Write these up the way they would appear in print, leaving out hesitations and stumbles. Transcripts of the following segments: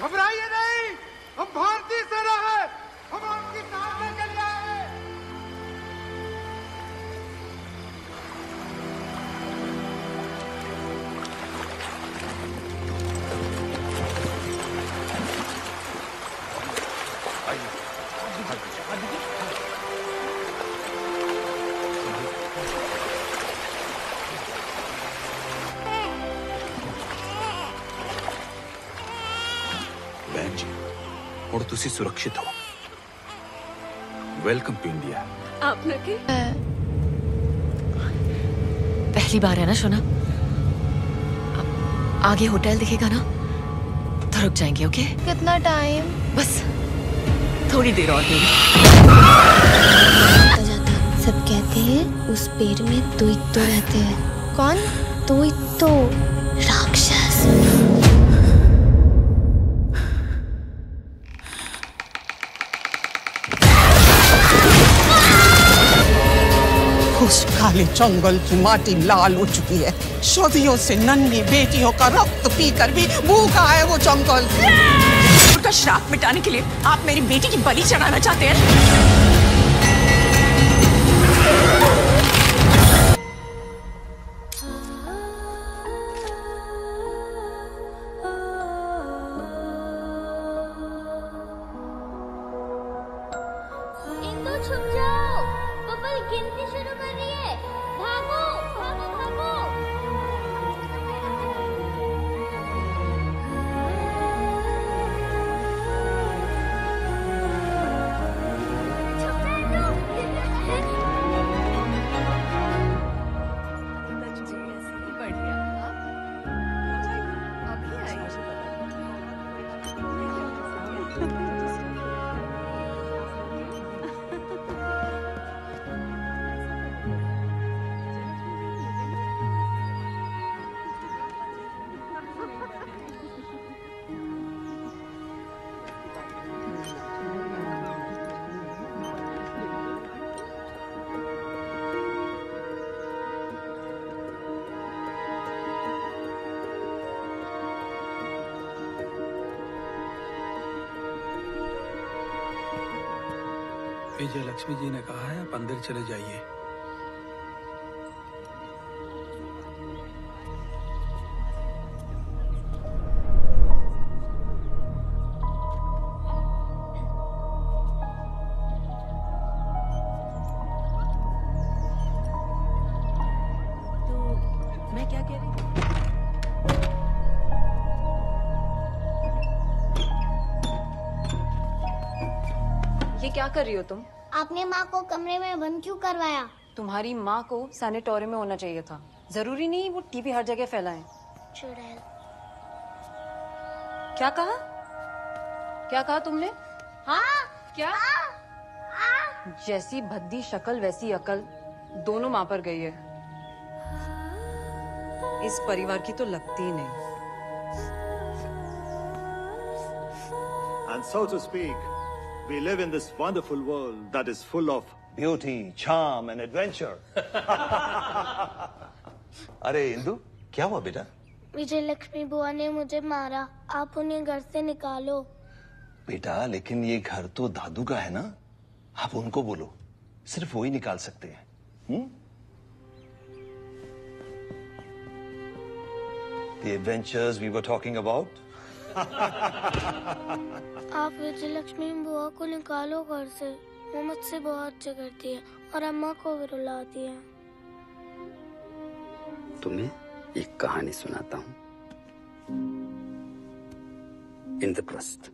घबराइए नहीं, हम भारतीय सेना है, हम आपकी सहायता के लिए आए हैं। बहन जी, और तुसी सुरक्षित हो। Welcome to India. आप लगे पहली बार है ना शोना? आगे होटल दिखेगा ना तो रुक जाएंगे। ओके? कितना टाइम? बस थोड़ी देर और देर। सब कहते हैं उस पेड़ में दुइत्तो रहते हैं। कौन? दुइत्तो राक्षस। उस काले जंगल की माटी लाल हो चुकी है। सदियों से नन्ही बेटियों का रक्त पीकर भी भूखा है वो जंगल। उनका श्राप मिटाने के लिए आप मेरी बेटी की बलि चढ़ाना चाहते हैं? इंदु छुप जाओ, बबल गिनती शुरू कर रही है। भागो भागो भागो। विजय लक्ष्मी जी ने कहा है आप अंदर चले जाइए। तो मैं क्या कह रही हूँ? ये क्या कर रही हो तुम? आपने माँ को कमरे में बंद क्यों करवाया? तुम्हारी माँ को सैनिटोरियम में होना चाहिए था। जरूरी नहीं वो टीवी हर जगह फैलाएं। चुड़ैल। क्या कहा? क्या कहा तुमने? हाँ क्या? जैसी भद्दी शक्ल वैसी अकल, दोनों माँ पर गई है। इस परिवार की तो लगती ही नहीं। And so to speak, we live in this wonderful world that is full of beauty, charm and adventure. अरे इंदु, क्या हुआ बेटा? विजय लक्ष्मी बुआ ने मुझे मारा, आप उन्हें घर से निकालो। बेटा लेकिन ये घर तो दादू का है ना, आप उनको बोलो, सिर्फ वो ही निकाल सकते हैं। The adventures we were talking about. आप विजय लक्ष्मी बुआ को निकालो घर से, वो मुझसे बहुत झगड़ती है और अम्मा को भी रुला दिया। तुम्हें एक कहानी सुनाता हूँ। इंद्रप्रस्थ।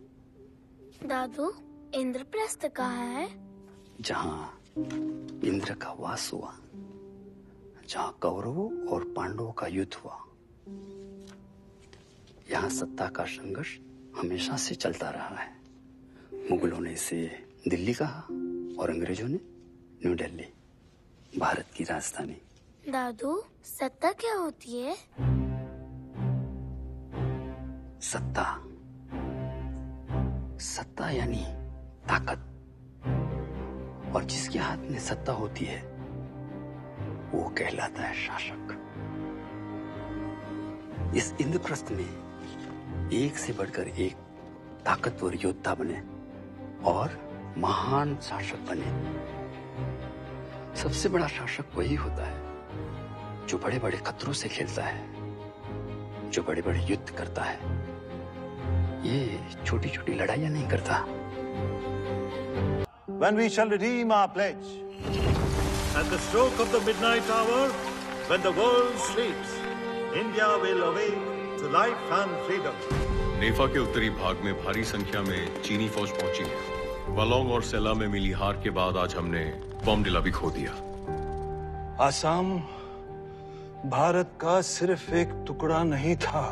दादू, इंद्रप्रस्थ कहाँ है? जहाँ इंद्र का वास हुआ, जहाँ कौरवों और पांडवों का युद्ध हुआ। यहाँ सत्ता का संघर्ष हमेशा से चलता रहा है। मुगलों ने इसे दिल्ली कहा और अंग्रेजों ने न्यू दिल्ली, भारत की राजधानी। दादू, सत्ता क्या होती है? सत्ता, सत्ता यानी ताकत। और जिसके हाथ में सत्ता होती है वो कहलाता है शासक। इस इंद्रप्रस्थ में एक से बढ़कर एक ताकतवर योद्धा बने और महान शासक बने। सबसे बड़ा शासक वही होता है जो बड़े बड़े खतरों से खेलता है, जो बड़े बड़े युद्ध करता है। ये छोटी छोटी लड़ाइयां नहीं करता। When we shall redeem our pledge, at the stroke of the midnight hour, when the world sleeps, India will awake to life and freedom. नेफा के उत्तरी भाग में भारी संख्या में चीनी फौज पहुंची है। वलोंग और सेला में मिली हार के बाद आज हमने बॉम्डिला भी खो दिया। आसाम भारत का सिर्फ एक टुकड़ा नहीं था,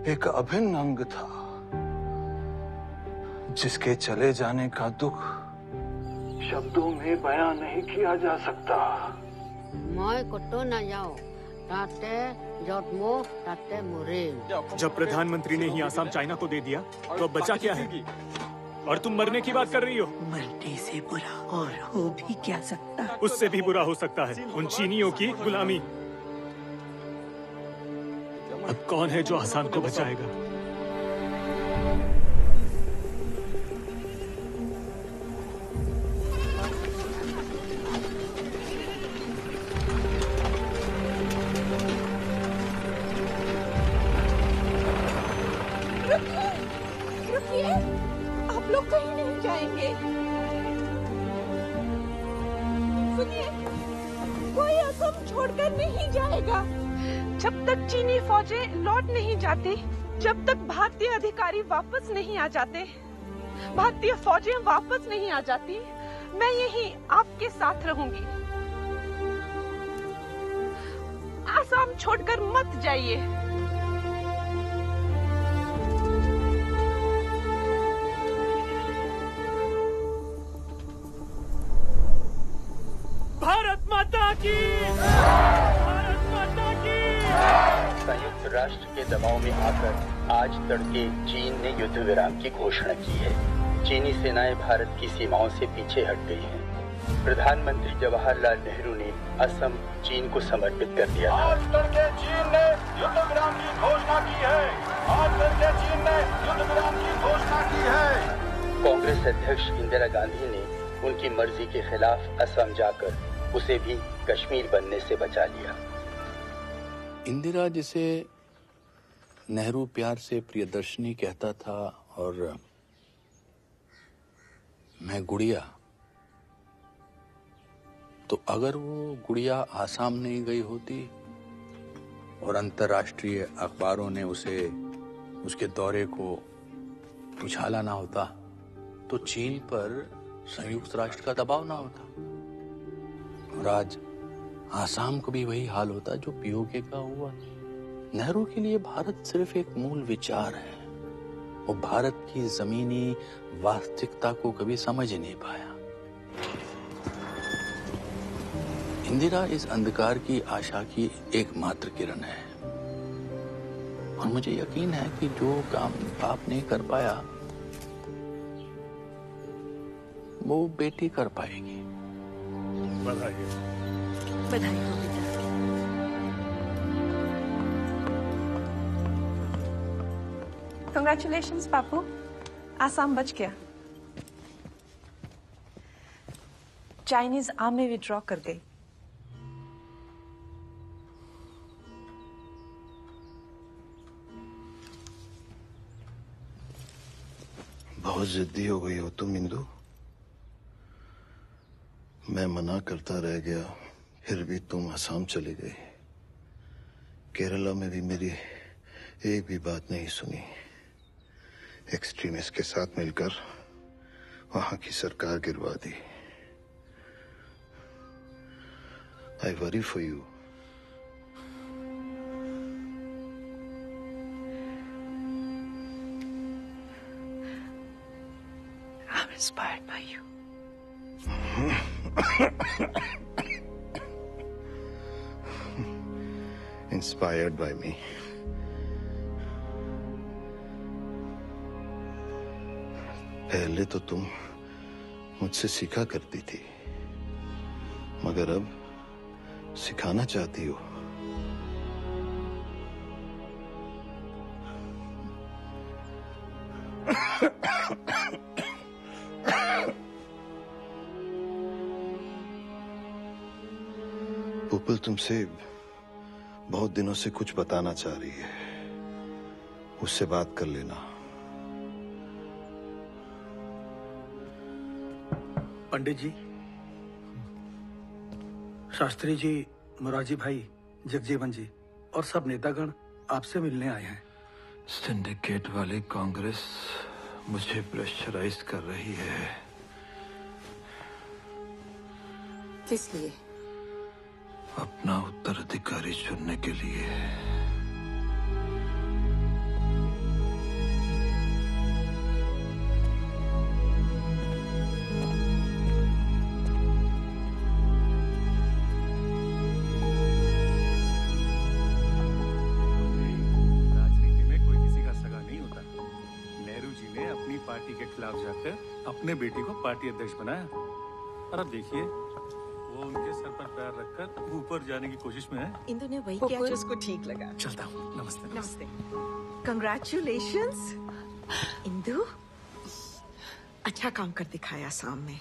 एक अभिन्न अंग था, जिसके चले जाने का दुख शब्दों में बयां नहीं किया जा सकता। मैं कोटो न जाओ, ताते जटमो ताते मुरे। जब प्रधानमंत्री ने ही आसाम चाइना को दे दिया तो अब बचा क्या है? और तुम मरने की बात कर रही हो? मरने से बुरा और हो भी क्या सकता? उससे भी बुरा हो सकता है, उन चीनियों की गुलामी। अब कौन है जो आसाम को बचाएगा? रुकिए, आप लोग कहीं नहीं जाएंगे। सुनिए, कोई असम छोड़कर नहीं जाएगा। जब तक चीनी फौजें लौट नहीं जाती, जब तक भारतीय अधिकारी वापस नहीं आ जाते, भारतीय फौजें वापस नहीं आ जाती, मैं यहीं आपके साथ रहूंगी। आसाम छोड़कर मत जाइए। भारत माता की! भारत माता की! संयुक्त राष्ट्र के दबाव में आकर आज तड़के चीन ने युद्ध विराम की घोषणा की है। चीनी सेनाएं भारत की सीमाओं से पीछे हट गई हैं। प्रधानमंत्री जवाहरलाल नेहरू ने असम चीन को समर्पित कर दिया था। आज तड़के चीन ने युद्ध विराम की घोषणा की है। आज तड़के चीन ने युद्ध विराम की घोषणा की है। कांग्रेस अध्यक्ष इंदिरा गांधी ने उनकी मर्जी के खिलाफ असम जाकर उसे भी कश्मीर बनने से बचा लिया। इंदिरा, जिसे नेहरू प्यार से प्रियदर्शनी कहता था, और मैं गुड़िया, तो अगर वो गुड़िया आसाम नहीं गई होती और अंतर्राष्ट्रीय अखबारों ने उसे उसके दौरे को उछाला ना होता, तो चीन पर संयुक्त राष्ट्र का दबाव ना होता और आज आसाम को भी वही हाल होता जो पीओके का हुआ। नेहरू के लिए भारत सिर्फ एक मूल विचार है। वो भारत की जमीनी वास्तविकता को कभी समझ ही नहीं पाया। इंदिरा इस अंधकार की आशा की एकमात्र किरण है और मुझे यकीन है कि जो काम बाप नहीं कर पाया वो बेटी कर पाएगी। बधाई हो। बधाई हो बेटा। कंग्रेचुलेशंस पापू, आसाम बच गया। चाइनीज आर्मी विड्रॉ कर गई। बहुत जिद्दी हो गई हो तुम इंदु। मैं मना करता रह गया, फिर भी तुम असम चली गई। केरला में भी मेरी एक भी बात नहीं सुनी। एक्सट्रीमिस्ट के साथ मिलकर वहां की सरकार गिरवा दी। I worry for you. I'm inspired by you. Inspired by me. पहले तो तुम मुझसे सीखा करती थी, मगर अब सिखाना चाहती हो। पुपल तुमसे बहुत दिनों से कुछ बताना चाह रही है, उससे बात कर लेना। पंडित जी, शास्त्री जी, मोरारजी भाई, जगजीवन जी और सब नेतागण आपसे मिलने आए हैं। सिंडिकेट वाली कांग्रेस मुझे प्रेशराइज कर रही है। किस लिए? अपना उत्तराधिकारी चुनने के लिए। अपने बेटी को पार्टी अध्यक्ष बनाया और अब देखिए वो उनके सर पर पैर रखकर ऊपर जाने की कोशिश में है। इंदु ने वही किया जो उसको ठीक लगा। चलता हूँ। नमस्ते। नमस्ते। कंग्रेचुलेशंस इंदु, अच्छा काम कर दिखाया असम में।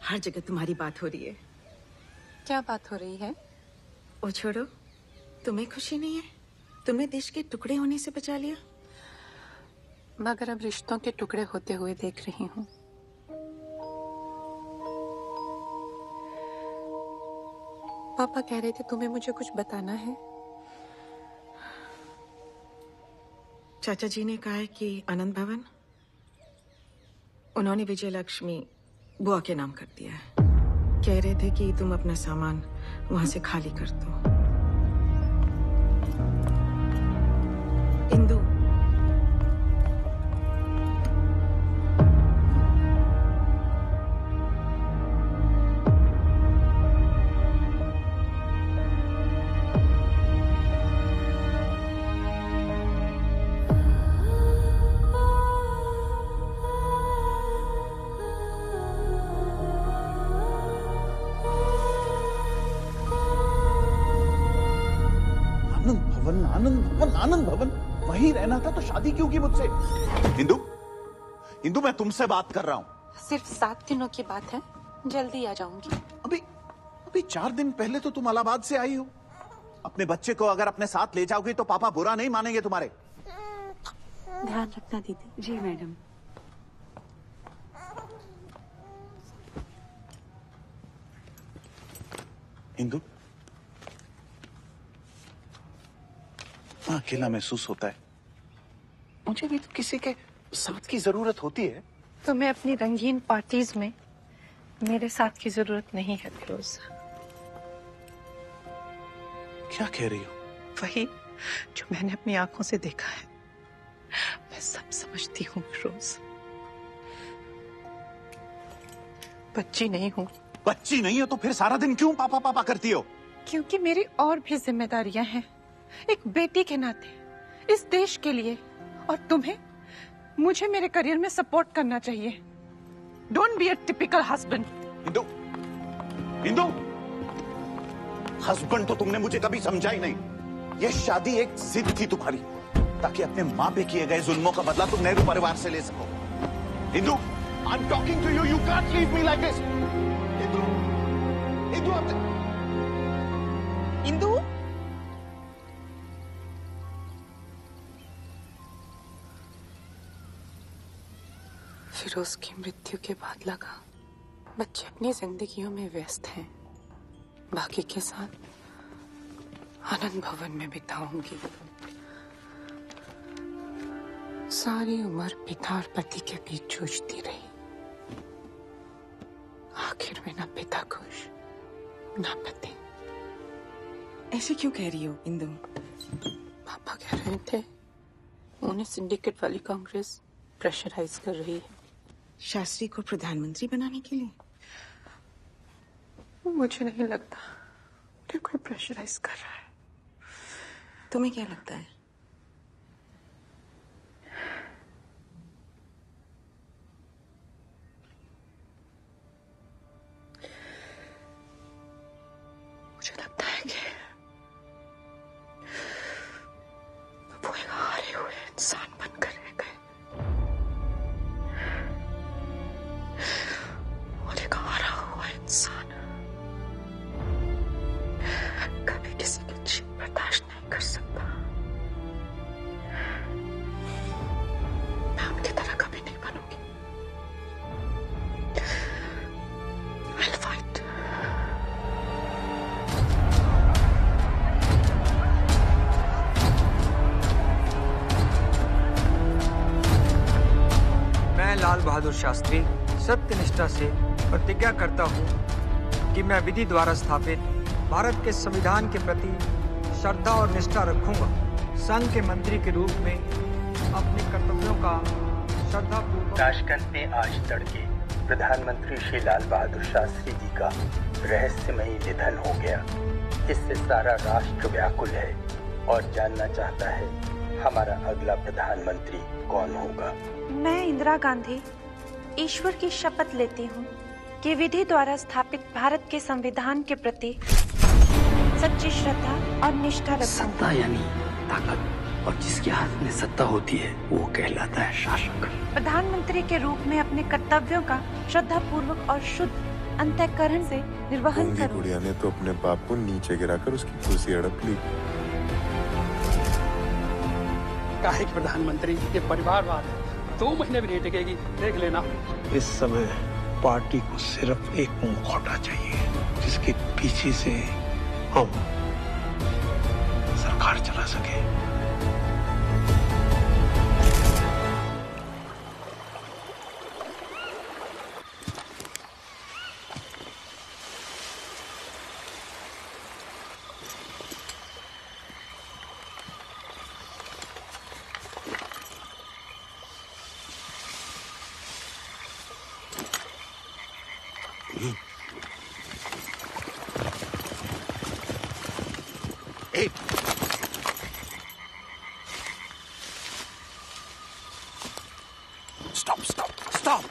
हर जगह तुम्हारी बात हो रही है। क्या बात हो रही है? वो छोड़ो, तुम्हें खुशी नहीं है? तुमने देश के टुकड़े होने से बचा लिया। मगर अब रिश्तों के टुकड़े होते हुए देख रही हूँ। पापा कह रहे थे तुम्हें मुझे कुछ बताना है। चाचा जी ने कहा है कि आनंद भवन उन्होंने विजय लक्ष्मी बुआ के नाम कर दिया है। कह रहे थे कि तुम अपना सामान वहां से खाली कर दो। इंदु, आनंद भवन वहीं रहना था तो शादी क्यों की मुझसे? इंदु मैं तुमसे बात कर रहा हूँ। सिर्फ 7 दिनों की बात है, जल्दी आ जाऊंगी। अभी 4 दिन पहले तो तुम इलाहाबाद से आई हो। अपने बच्चे को अगर अपने साथ ले जाओगी तो पापा बुरा नहीं मानेंगे तुम्हारे। ध्यान रखना दीदी। जी मैडम। इंदु, अकेला महसूस होता है। मुझे भी तो किसी के साथ की जरूरत होती है। तुम्हें अपनी रंगीन पार्टीज में मेरे साथ की जरूरत नहीं है फिरोज। क्या कह रही हो? वही जो मैंने अपनी आंखों से देखा है। मैं सब समझती हूँ फिरोज। बच्ची नहीं हूँ। बच्ची नहीं हो तो फिर सारा दिन क्यों पापा पापा करती हो? क्योंकि मेरी और भी जिम्मेदारियां हैं, एक बेटी के नाते, इस देश के लिए। और तुम्हें मुझे मेरे करियर में सपोर्ट करना चाहिए। Don't be a typical husband. Indu, husband तो तुमने मुझे कभी समझा ही नहीं। ये शादी एक जिद थी तुम्हारी, ताकि अपने माँ पे किए गए जुल्मों का बदला तुम नेहरू परिवार से ले सको। Indu, I am talking to you, you can't leave me like this. Indu, Feroze की मृत्यु के बाद लगा बच्चे अपनी जिंदगियों में व्यस्त हैं, बाकी के साथ आनंद भवन में बिताऊंगी। सारी उम्र पिता और पति के बीच जूझती रही, आखिर में ना पिता खुश ना पति। ऐसे क्यों कह रही हो इंदु? पापा कह रहे थे उन्हें सिंडिकेट वाली कांग्रेस प्रेशराइज कर रही है शास्त्री को प्रधानमंत्री बनाने के लिए। मुझे नहीं लगता कि कोई प्रेशराइज कर रहा है। तुम्हें क्या लगता है? मुझे लगता है कि वो एक हारे हुए इंसान बनकर रह गए और एक हारा हुआ इंसान कभी किसी की जीत बर्दाश्त नहीं कर सकता। मैं उनकी तरह कभी नहीं बनूंगी। I'll fight. मैं लाल बहादुर शास्त्री सत्यनिष्ठा से प्रतिज्ञा करता हूँ कि मैं विधि द्वारा स्थापित भारत के संविधान के प्रति श्रद्धा और निष्ठा रखूंगा। संघ के मंत्री के रूप में अपने कर्तव्यों का श्रद्धापूर्वक। ताशकंद में आज तड़के प्रधानमंत्री श्री लाल बहादुर शास्त्री जी का रहस्यमयी निधन हो गया। इससे सारा राष्ट्र व्याकुल है और जानना चाहता है हमारा अगला प्रधानमंत्री कौन होगा। मैं इंदिरा गांधी ईश्वर की शपथ लेती हूँ कि विधि द्वारा स्थापित भारत के संविधान के प्रति सच्ची श्रद्धा और निष्ठा रखूंगी। सत्ता यानी ताकत, और जिसके हाथ में सत्ता होती है वो कहलाता है शासक। प्रधानमंत्री के रूप में अपने कर्तव्यों का श्रद्धा पूर्वक और शुद्ध अंतःकरण से निर्वहन करूंगी। गुड़िया ने तो अपने बाप को नीचे गिराकर उसकी कुर्सी हड़प ली। काहे प्रधानमंत्री ये परिवारवाद है, 2 महीने भी नहीं टिकेगी, देख लेना। इस समय पार्टी को सिर्फ एक मुखौटा चाहिए जिसके पीछे से हम सरकार चला सके। Stop!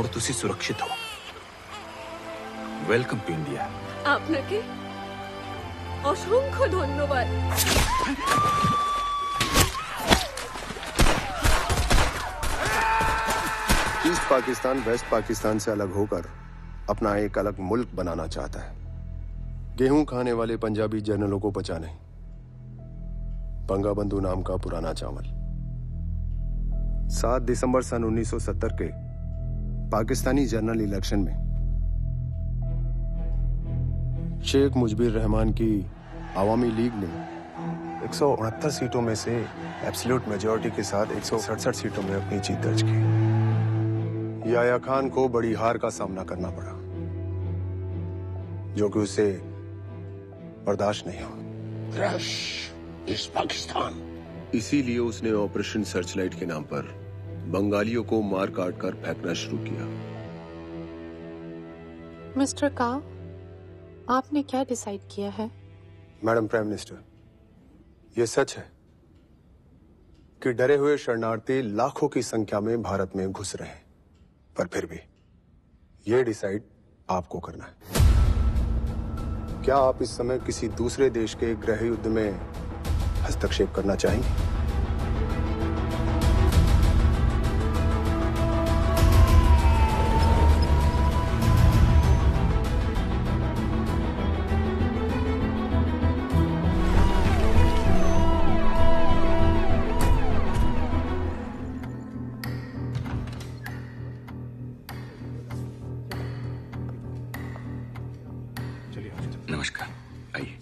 और तुसी सुरक्षित हो। Welcome to India. আপনাকে অসংখ্য ধন্যবাদ। ईस्ट पाकिस्तान वेस्ट पाकिस्तान से अलग होकर अपना एक अलग मुल्क बनाना चाहता है। गेहूं खाने वाले पंजाबी जनरलों को बचा नहीं, बंगाबंधु नाम का पुराना चावल। 7 दिसंबर सन 1970 के पाकिस्तानी जनरल इलेक्शन में शेख मुजबिर रहमान की आवामी लीग ने 169 सीटों में से एब्सोल्यूट मेजॉरिटी के साथ 167 सीटों में अपनी जीत दर्ज की। याया खान को बड़ी हार का सामना करना पड़ा, जो कि उसे बर्दाश्त नहीं हुआ। क्रश इस पाकिस्तान। इसीलिए उसने ऑपरेशन सर्चलाइट के नाम पर बंगालियों को मार काट कर फेंकना शुरू किया। मिस्टर का, आपने क्या डिसाइड किया है? मैडम प्राइम मिनिस्टर, यह सच है कि डरे हुए शरणार्थी लाखों की संख्या में भारत में घुस रहे हैं, पर फिर भी यह डिसाइड आपको करना है। क्या आप इस समय किसी दूसरे देश के गृह युद्ध में हस्तक्षेप करना चाहेंगे? नमस्कार, आइए।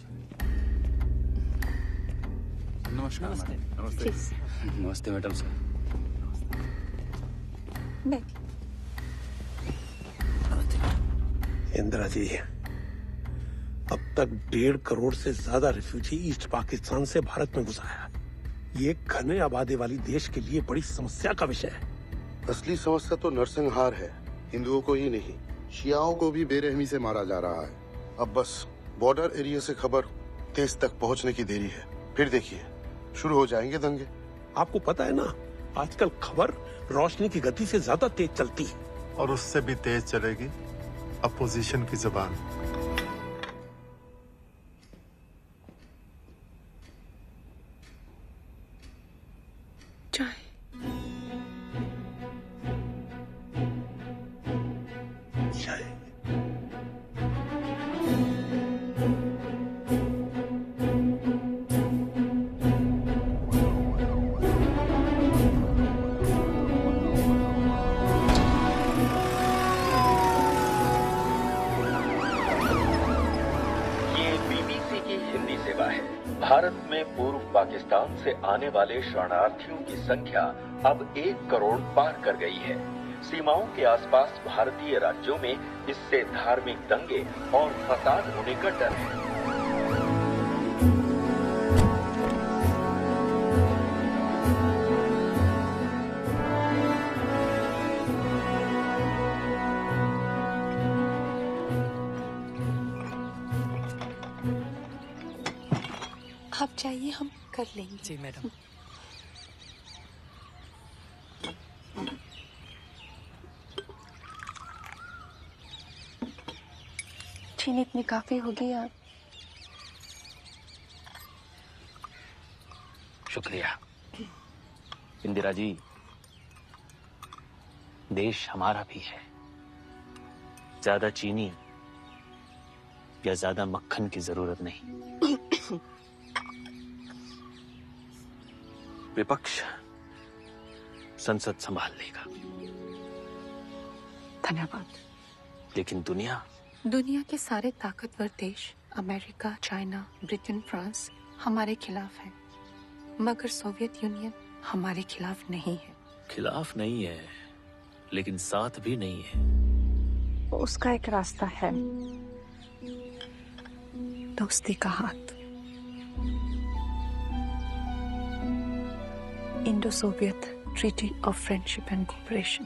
नमस्ते। नमस्ते। नमस्ते मैडम साहब। इंदिरा जी, अब तक 1.5 करोड़ से ज्यादा रिफ्यूजी ईस्ट पाकिस्तान से भारत में घुसा है। ये घने आबादी वाली देश के लिए बड़ी समस्या का विषय है। असली समस्या तो नरसंहार है। हिंदुओं को ही नहीं, शियाओं को भी बेरहमी से मारा जा रहा है। अब बस बॉर्डर एरिया से खबर तेज तक पहुंचने की देरी है, फिर देखिए शुरू हो जाएंगे दंगे। आपको पता है ना, आजकल खबर रोशनी की गति से ज्यादा तेज चलती है। और उससे भी तेज चलेगी अपोजिशन की जुबान। चाय। भारत में पूर्व पाकिस्तान से आने वाले शरणार्थियों की संख्या अब 1 करोड़ पार कर गई है। सीमाओं के आसपास भारतीय राज्यों में इससे धार्मिक दंगे और फसाद होने का डर है। आप जाइए, हम कर लेंगे। जी मैडम। चीनी इतनी काफी होगी। आप शुक्रिया। इंदिरा जी, देश हमारा भी है। ज्यादा चीनी या ज्यादा मक्खन की जरूरत नहीं। विपक्ष संसद संभाल लेगा। धन्यवाद। लेकिन दुनिया के सारे ताकतवर देश, अमेरिका, चाइना, ब्रिटेन, फ्रांस हमारे खिलाफ है, मगर सोवियत यूनियन हमारे खिलाफ नहीं है। खिलाफ नहीं है, लेकिन साथ भी नहीं है। उसका एक रास्ता है, दोस्ती का हाथ। Indo Soviet treaty of friendship and cooperation.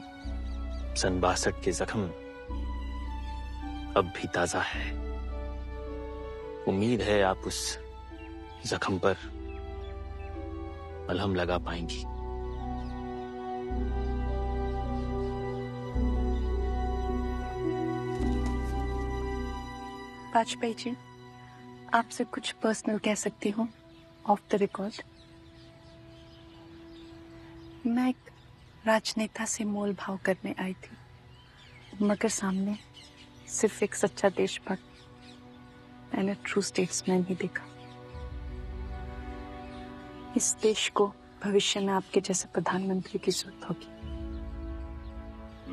सन 62 के जख्म अब भी ताजा है। उम्मीद है आप उस जख्म पर मलहम लगा पाएंगी। वाजपेयी जी, आपसे कुछ पर्सनल कह सकती हूँ ऑफ द रिकॉर्ड? मैं एक राजनेता से मोल भाव करने आई थी, मगर सामने सिर्फ एक सच्चा देशभक्त एंड ट्रू स्टेट्समैन ही देखा। इस देश को भविष्य में आपके जैसे प्रधानमंत्री की जरूरत होगी।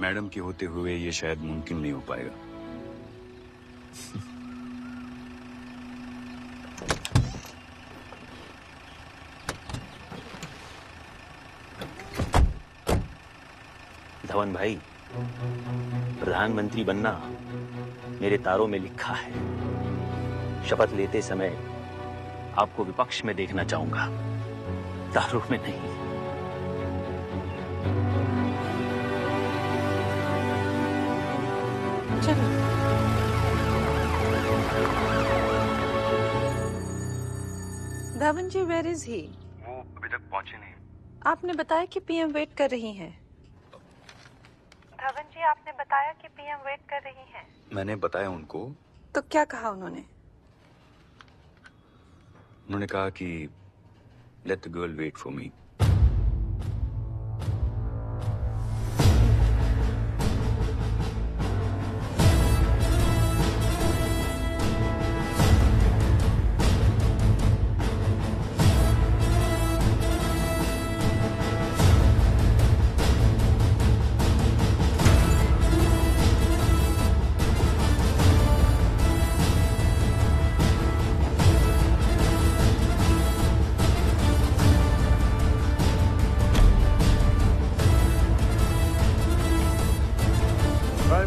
मैडम के होते हुए ये शायद मुमकिन नहीं हो पाएगा। धवन भाई, प्रधानमंत्री बनना मेरे तारों में लिखा है। शपथ लेते समय आपको विपक्ष में देखना चाहूंगा, तारों में नहीं। चलो। धवन जी, वेयर इज ही? वो अभी तक पहुंचे नहीं। आपने बताया कि पीएम वेट कर रही हैं। धवन जी, आपने बताया कि पीएम वेट कर रही हैं। मैंने बताया उनको। तो क्या कहा उन्होंने? उन्होंने कहा कि let the girl wait for me.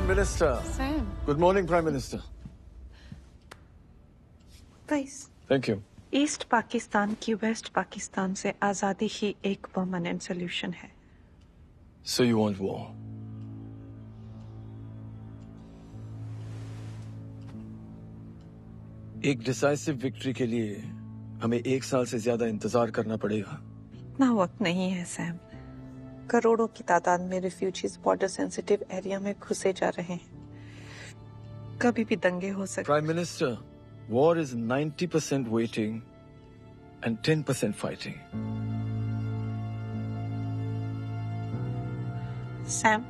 Minister. Sam. Good morning, Prime Minister. Please. Thank you. East Pakistan की वेस्ट पाकिस्तान से आजादी ही एक परमानेंट सोल्यूशन है। So you want war? एक डिसाइसिव विक्ट्री के लिए हमें 1 साल से ज्यादा इंतजार करना पड़ेगा। इतना वक्त नहीं है सैम। करोड़ों की तादाद में रिफ्यूजीज बॉर्डर सेंसिटिव एरिया में घुसे जा रहे हैं। कभी भी दंगे हो सकते। Prime minister, war is 90% waiting and 10% fighting. Sam,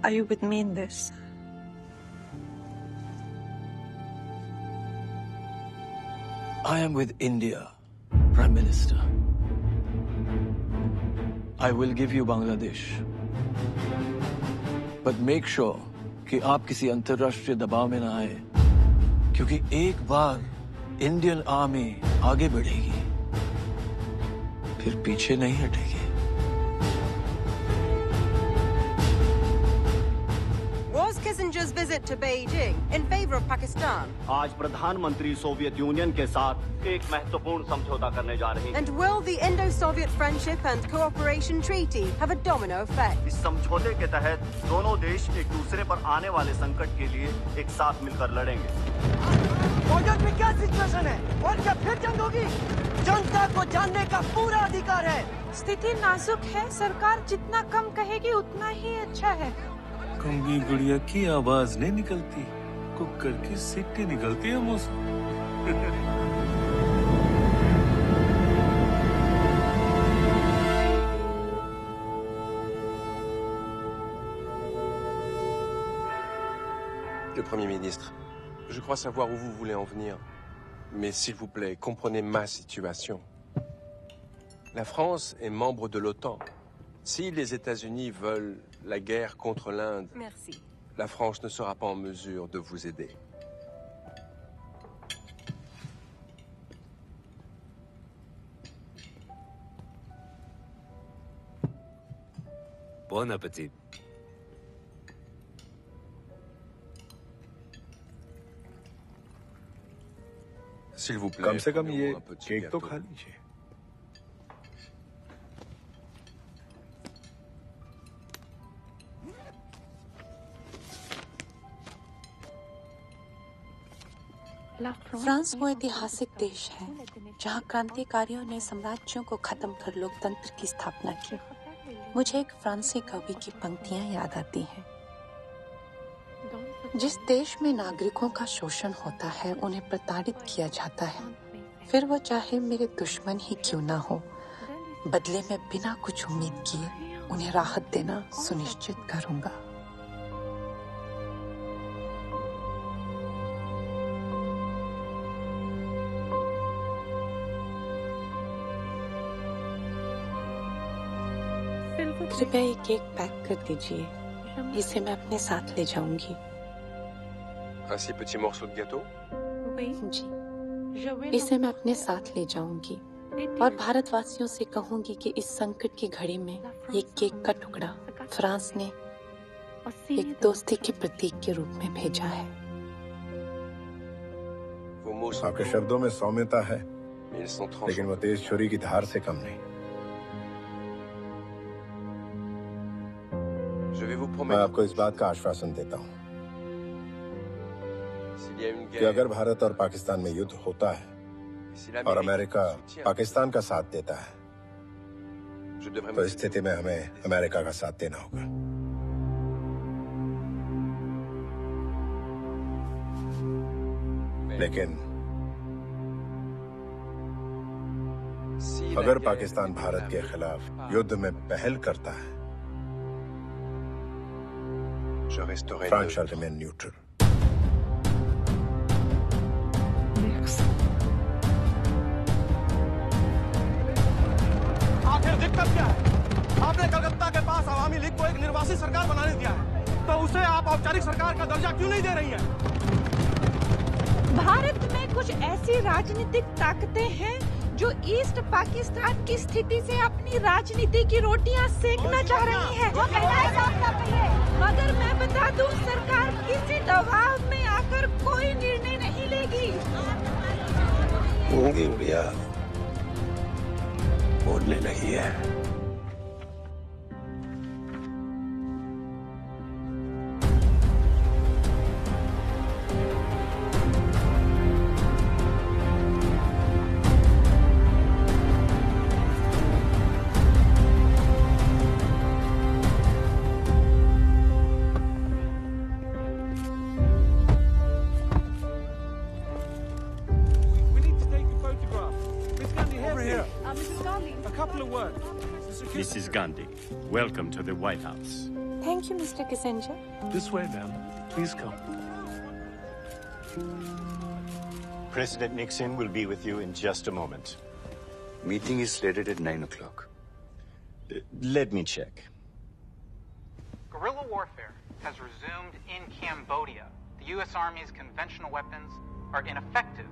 are you with me in this? I am with India, Prime Minister. I will give you Bangladesh. But make sure कि आप किसी अंतर्राष्ट्रीय दबाव में ना आए, क्योंकि एक बार इंडियन आर्मी आगे बढ़ेगी, फिर पीछे नहीं हटेगी। Was Kissinger's visit to Beijing in favor of Pakistan? आज प्रधानमंत्री सोवियत यूनियन के साथ एक महत्वपूर्ण समझौता करने जा रही हैं। And will the Indo-Soviet Friendship and Cooperation Treaty have a domino effect? इस समझौते के तहत दोनों देश एक दूसरे पर आने वाले संकट के लिए एक साथ मिलकर लड़ेंगे। बॉर्डर पे क्या सिचुएशन है और क्या फिर जंग होगी? जनता को जानने का पूरा अधिकार है। स्थिति नाजुक है। सरकार जितना कम कहेगी उतना ही अच्छा है। कंगी गुड़िया की आवाज नहीं निकलती, कुकर की सीटी निकलती है मुंह से। Le Premier ministre, je crois savoir où vous voulez en venir. Mais s'il vous plaît, comprenez ma situation. La France est membre de l'OTAN. Si les États-Unis veulent la guerre contre l'Inde, Merci. la France ne sera pas en mesure de vous aider. Bon appétit. S'il vous plaît, कम से कम ये prenez-moi un petit cake तो gâteau. खा लीजिए। France वो ऐतिहासिक देश है जहाँ क्रांतिकारियों ने साम्राज्यों को खत्म कर लोकतंत्र की स्थापना की। मुझे एक फ्रांसीसी कवि की पंक्तियां याद आती हैं। जिस देश में नागरिकों का शोषण होता है, उन्हें प्रताड़ित किया जाता है, फिर वो चाहे मेरे दुश्मन ही क्यों ना हो, बदले में बिना कुछ उम्मीद किए उन्हें राहत देना सुनिश्चित करूंगा। कृपया ये केक पैक कर दीजिए, इसे मैं अपने साथ ले जाऊंगी। Un si petit morceau de gâteau? जी, इसे मैं अपने साथ ले जाऊंगी और भारतवासियों से कहूंगी कि इस संकट की घड़ी में ये केक का टुकड़ा फ्रांस ने एक दोस्ती के प्रतीक के रूप में भेजा है। आपके शब्दों में सौम्यता है, लेकिन वो तेज छुरी की धार से कम नहीं। मैं आपको इस बात का आश्वासन देता हूँ कि अगर भारत और पाकिस्तान में युद्ध होता है और अमेरिका पाकिस्तान का साथ देता है, तो इस स्थिति में हमें अमेरिका का साथ देना होगा। लेकिन अगर पाकिस्तान भारत के खिलाफ युद्ध में पहल करता है, France shall remain neutral. आखिर दिक्कत क्या है? आपने कलकत्ता के पास आवामी लीग को एक निर्वासित सरकार बनाने दिया है, तो उसे आप औपचारिक सरकार का दर्जा क्यों नहीं दे रही हैं? भारत में कुछ ऐसी राजनीतिक ताकतें हैं जो ईस्ट पाकिस्तान की स्थिति से अपनी राजनीति की रोटियां सेकना चाह रही है। मगर मैं बता दूं, सरकार किसी दबाव में आकर कोई निर्णय नहीं लेगी। भैया बोलने लगी है। Mrs. Gandhi, welcome to the White House. Thank you, Mr. Kissinger. This way, ma'am. Please come. President Nixon will be with you in just a moment. Meeting is slated at 9 o'clock. Let me check. Guerrilla warfare has resumed in Cambodia. The U.S. Army's conventional weapons are ineffective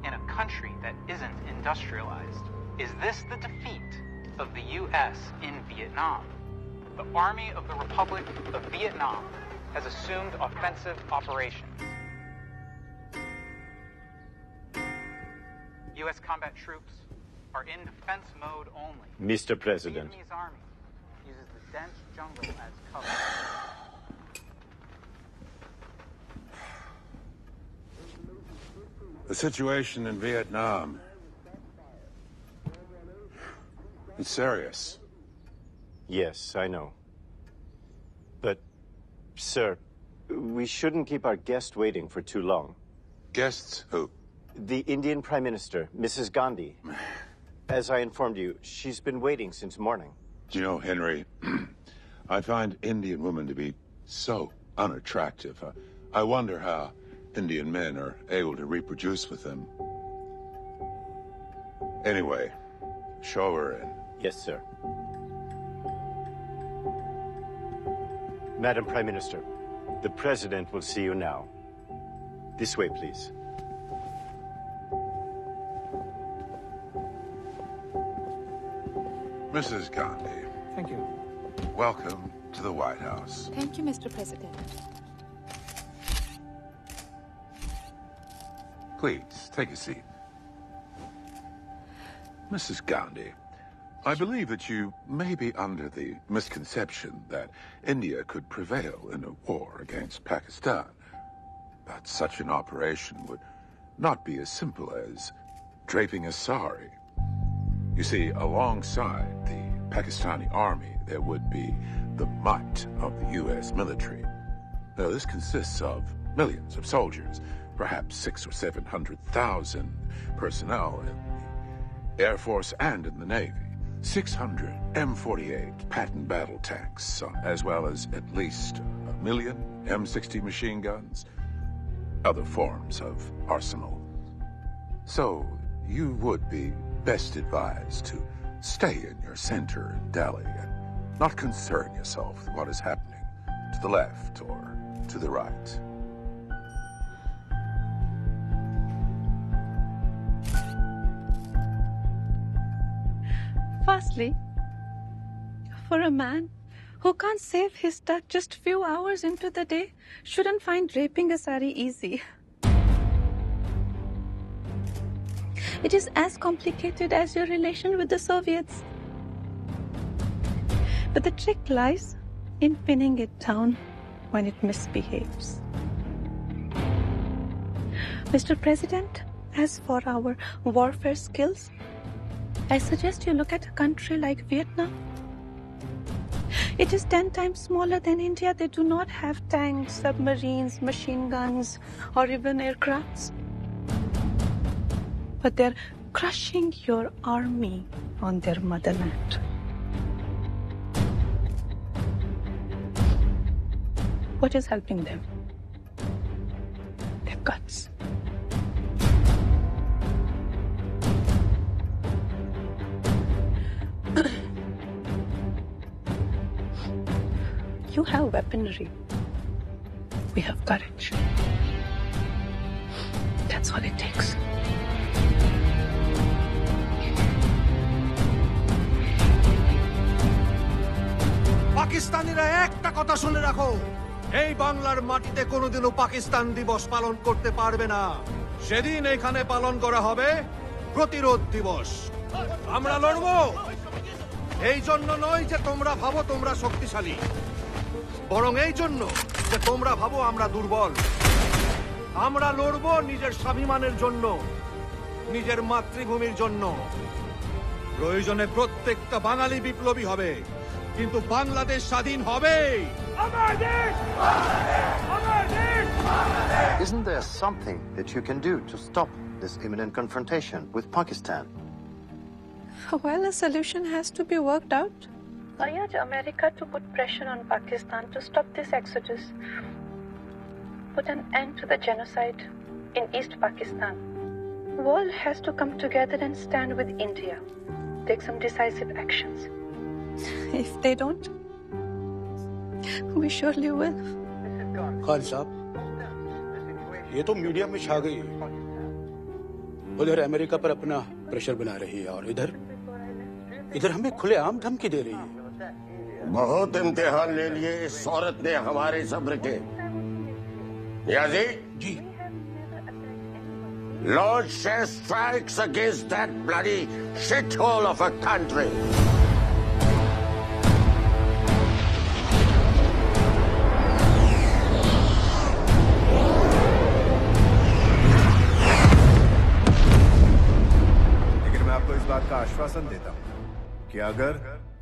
in a country that isn't industrialized. Is this the defeat of the U.S. in Vietnam? The Army of the Republic of Vietnam has assumed offensive operations. U.S. combat troops are in defense mode only. Mr. President. The Vietnamese army uses the dense jungle as cover. The situation in Vietnam is serious. Yes, I know. But, sir, we shouldn't keep our guest waiting for too long. Guests who? The Indian Prime Minister, Mrs. Gandhi. As I informed you, she's been waiting since morning. Do you know, Henry, I find Indian women to be so unattractive. I wonder how Indian men are able to reproduce with them. Anyway, show her in. Yes, sir. Madam Prime Minister, the President will see you now. This way, please. Mrs. Gandhi. Thank you. Welcome to the White House. Thank you, Mr. President. Please, take a seat. Mrs. Gandhi, I believe that you may be under the misconception that India could prevail in a war against Pakistan. But such an operation would not be as simple as draping a sari. You see, alongside the Pakistani army, there would be the might of the U.S. military. Now, this consists of millions of soldiers, perhaps 600,000 or 700,000 personnel in the Air Force and in the Navy, 600 M48 Patton battle tanks, as well as at least 1 million M60 machine guns, other forms of arsenal. So you would be best advised to stay in your center in Delhi and not concern yourself with what is happening to the left or to the right. Firstly, for a man who can't save his duck just few hours into the day, shouldn't find draping a sari easy. It is as complicated as your relation with the Soviets. But the trick lies in pinning it down when it misbehaves. Mr. President, as for our warfare skills, I suggest you look at a country like Vietnam. It is 10 times smaller than India. They do not have tanks, submarines, machine guns, or even aircrafts. But they're crushing your army on their motherland. What is helping them? Their guts. You have weaponry. We have courage. That's all it takes. পাকিস্তানিরা একটা কথা শুনে রাখো, এই বাংলার মাটিতে কোনোদিনও পাকিস্তান দিবস পালন করতে পারবে না। সেদিন এখানে পালন করা হবে প্রতিরোধ দিবস। আমরা লড়বো এই জন্য নয় যে তোমরা ভাবো তোমরা শক্তিশালী, বরং এই জন্য যে তোমরা ভাবো আমরা দুর্বল। আমরা লড়বো নিজের স্বাভিমানের জন্য, নিজের মাতৃভূমির জন্য। প্রয়োজনে প্রত্যেকটা বাঙালি বিপ্লবী হবে, কিন্তু বাংলাদেশ স্বাধীন হবে। Isn't there something that you can do to stop this imminent confrontation with Pakistan? Well, a solution has to be worked out. I urge America to put pressure on Pakistan to stop this exodus. Put an end to the genocide in East Pakistan. The world has to come together and stand with India. Take some decisive actions. If they don't, we surely will. Khan साहब, ये तो media में छा गई। उधर America पर अपना pressure बना रही है और इधर हमें खुलेआम धमकी दे रही है। बहुत इम्तिहान ले लिए इस औरत ने हमारे सब्र के। नियाजी जी, Lord Shah strikes against that bloody shithole of a country. इस बात का आश्वासन देता हूं कि अगर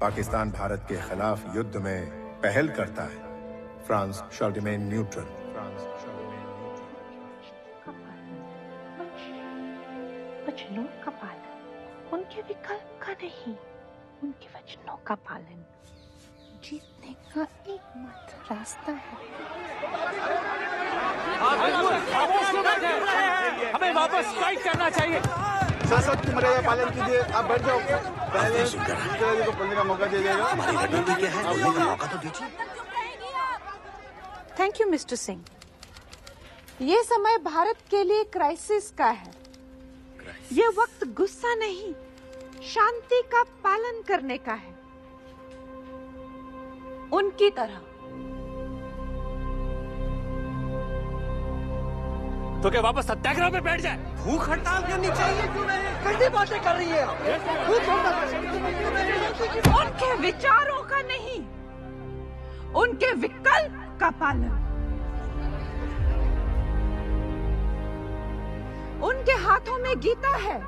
पाकिस्तान भारत के खिलाफ युद्ध में पहल करता है, फ्रांस shall remain neutral. वचनों का पालन, उनके विकल्प का नहीं, उनके वचनों का पालन जीतने का एकमात्र रास्ता है। हमें वापस फाइट करना चाहिए। संसद की मर्यादा पालन कीजिए। आप बैठ जाओ। पहले को बोलने का मौका दे देगा। हमारी रणनीति क्या है? बोलने का मौका तो दीजिए। Thank you mister Singh. ये समय भारत के लिए क्राइसिस का है। ये वक्त गुस्सा नहीं, शांति का पालन करने का है, उनकी तरह। तो क्या वापस सत्याग्रह में बैठ जाए? भूख हड़ताल करनी चाहिए क्यों नहीं? कैसी बातें कर रही है? उनके विचारों का नहीं, उनके विकल्प का पालन। उनके हाथों में गीता है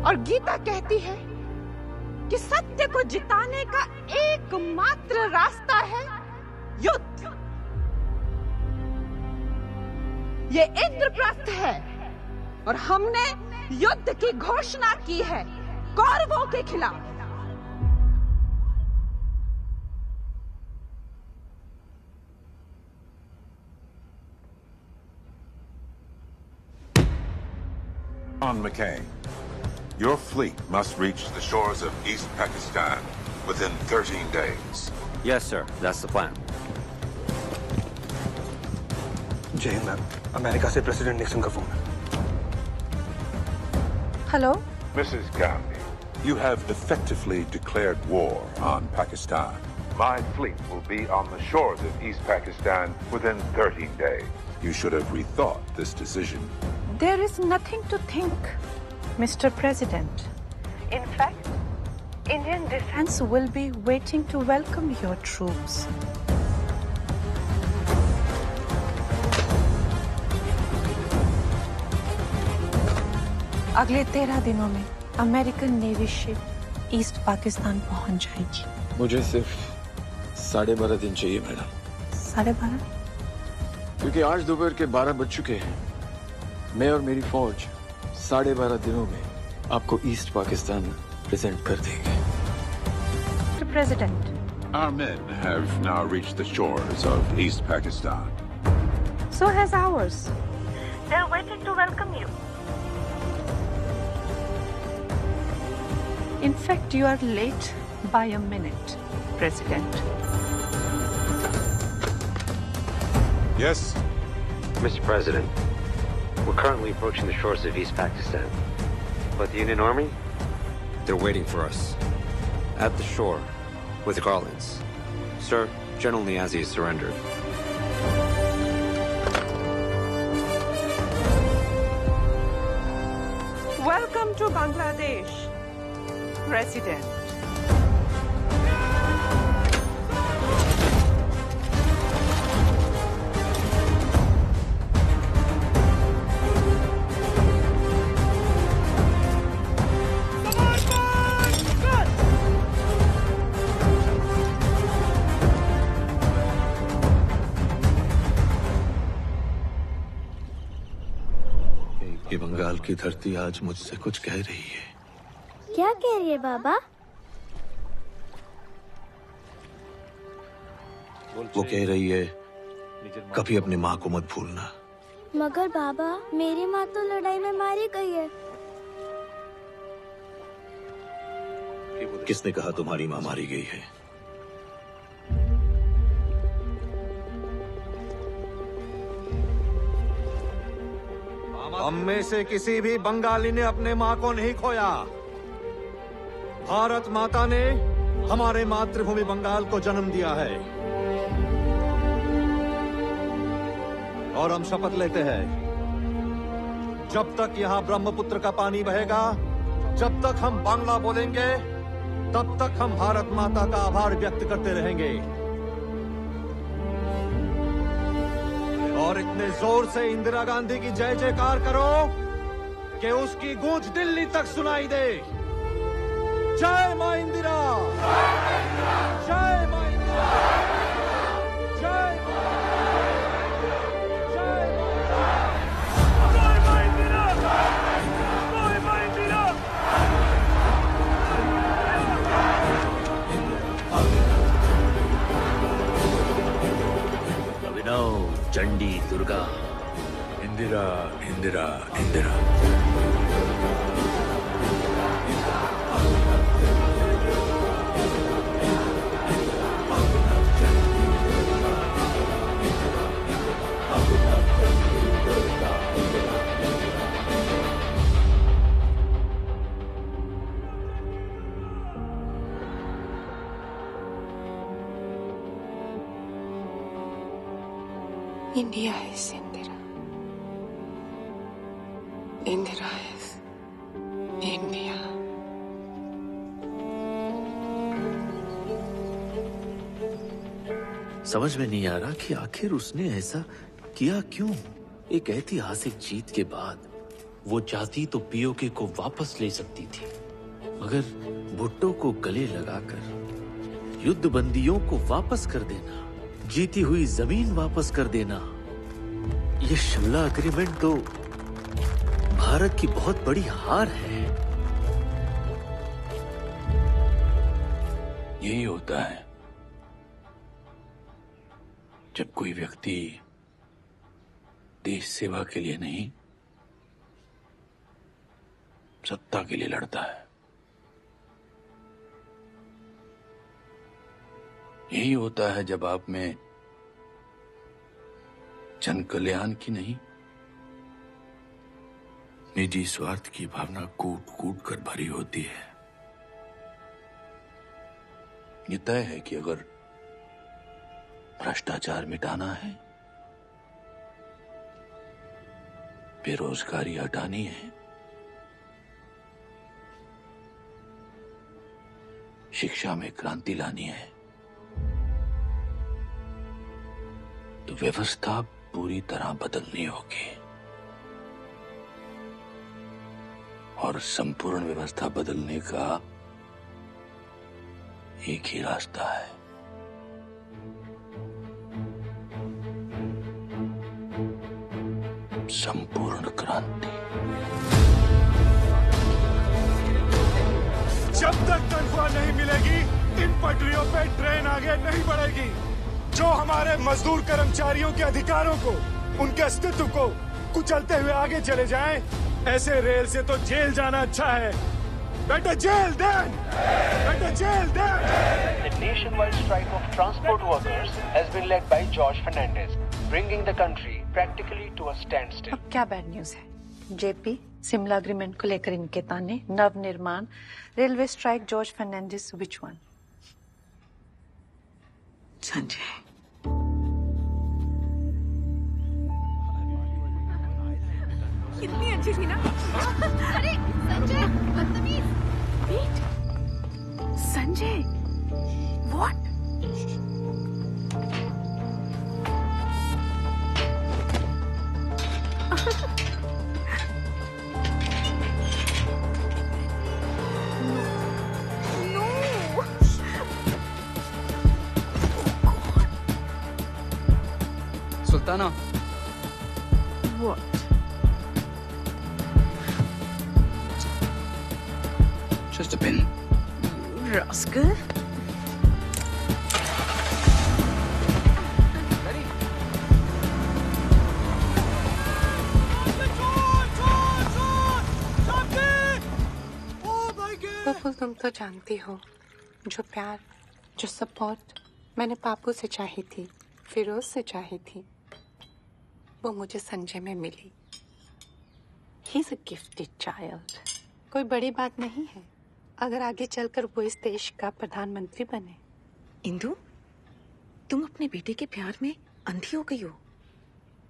और गीता कहती है कि सत्य को जिताने का एकमात्र रास्ता है युद्ध। ये इंद्रप्रस्थ है और हमने युद्ध की घोषणा की है कौरवों के खिलाफ। John McCain, your fleet must reach the shores of East Pakistan within 13 days. Yes, sir. That's the plan. जय हिंद मैम, अमेरिका से प्रेसिडेंट निक्सन का फोन है। Hello Mrs. Gandhi, you have effectively declared war on Pakistan. My fleet will be on the shores of East Pakistan within 13 days. You should have rethought this decision. There is nothing to think, Mr. President. In fact, Indian defense will be waiting to welcome your troops. अगले 13 दिनों में American navy ship east Pakistan पहुंच जाएगी। मुझे सिर्फ 12.5 दिन चाहिए madam. 12.5? क्योंकि आज दोपहर के 12 बज चुके हैं। मैं और मेरी फौज 12.5 दिनों में आपको ईस्ट पाकिस्तान प्रेजेंट कर देंगे। Mr. President. Our men have now reached the shores of East Pakistan. So has ours. They're waiting to welcome you. In fact, you are late by a minute, President. Yes? Mr. President, we're currently approaching the shores of East Pakistan. But the Indian Army, they're waiting for us. At the shore, with Garlands. Sir, General Niazi has surrendered. Welcome to Bangladesh, President. ये बंगाल की धरती आज मुझसे कुछ कह रही है। क्या कह रही है बाबा? वो कह रही है कभी अपनी माँ को मत भूलना। मगर बाबा, मेरी माँ तो लड़ाई में मारी गई है। किसने कहा तुम्हारी माँ मारी गई है? हम में से किसी भी बंगाली ने अपने माँ को नहीं खोया। भारत माता ने हमारे मातृभूमि बंगाल को जन्म दिया है और हम शपथ लेते हैं, जब तक यहाँ ब्रह्मपुत्र का पानी बहेगा, जब तक हम बांग्ला बोलेंगे, तब तक हम भारत माता का आभार व्यक्त करते रहेंगे। और इतने जोर से इंदिरा गांधी की जय जयकार करो कि उसकी गूंज दिल्ली तक सुनाई दे। जय मां इंदिरा, जय मां इंदिरा, जय अभिनव, Chandi, Durga, Indira Indira Indira. India is Indira. Indira is India. समझ में नहीं आ रहा कि आखिर उसने ऐसा किया क्यों। एक ऐतिहासिक जीत के बाद वो चाहती तो पीओके को वापस ले सकती थी, मगर भुट्टो को गले लगाकर युद्ध बंदियों को वापस कर देना जीती हुई जमीन वापस कर देना, ये शिमला एग्रीमेंट तो भारत की बहुत बड़ी हार है। यही होता है जब कोई व्यक्ति देश सेवा के लिए नहीं, सत्ता के लिए लड़ता है। यही होता है जब आप में जन कल्याण की नहीं, निजी स्वार्थ की भावना कूट कूट कर भरी होती है। ये तय है कि अगर भ्रष्टाचार मिटाना है, बेरोजगारी हटानी है, शिक्षा में क्रांति लानी है, तो व्यवस्था पूरी तरह बदलनी होगी। और संपूर्ण व्यवस्था बदलने का एक ही रास्ता है, संपूर्ण क्रांति। जब तक तनख्वाह नहीं मिलेगी, इन पटरियों पे ट्रेन आगे नहीं बढ़ेगी। जो हमारे मजदूर कर्मचारियों के अधिकारों को, उनके अस्तित्व को कुचलते हुए आगे चले जाएं, ऐसे रेल से तो जेल जाना अच्छा है। Better jail then, better jail then. The nationwide strike of transport workers has been led by George Fernandez, bringing the country practically to a standstill. अब क्या बैड न्यूज है? जेपी, शिमला एग्रीमेंट को लेकर इनके ताने, Nav Nirman, railway strike, George Fernandes, which one? Sanjay, कितनी अच्छी थी ना? अरे संजय, बदतमीज! Wait, Sanjay, what? Sultana, What? just a pin. Rascal. Pappu, तुम तो जानती हो, जो प्यार, जो सपोर्ट मैंने पापू से चाही थी, फिरोज से चाही थी, वो मुझे संजय में मिली। He is a gifted child. कोई बड़ी बात नहीं है अगर आगे चलकर वो इस देश का प्रधानमंत्री बने। इंदु, तुम अपने बेटे के प्यार में अंधी हो गई हो।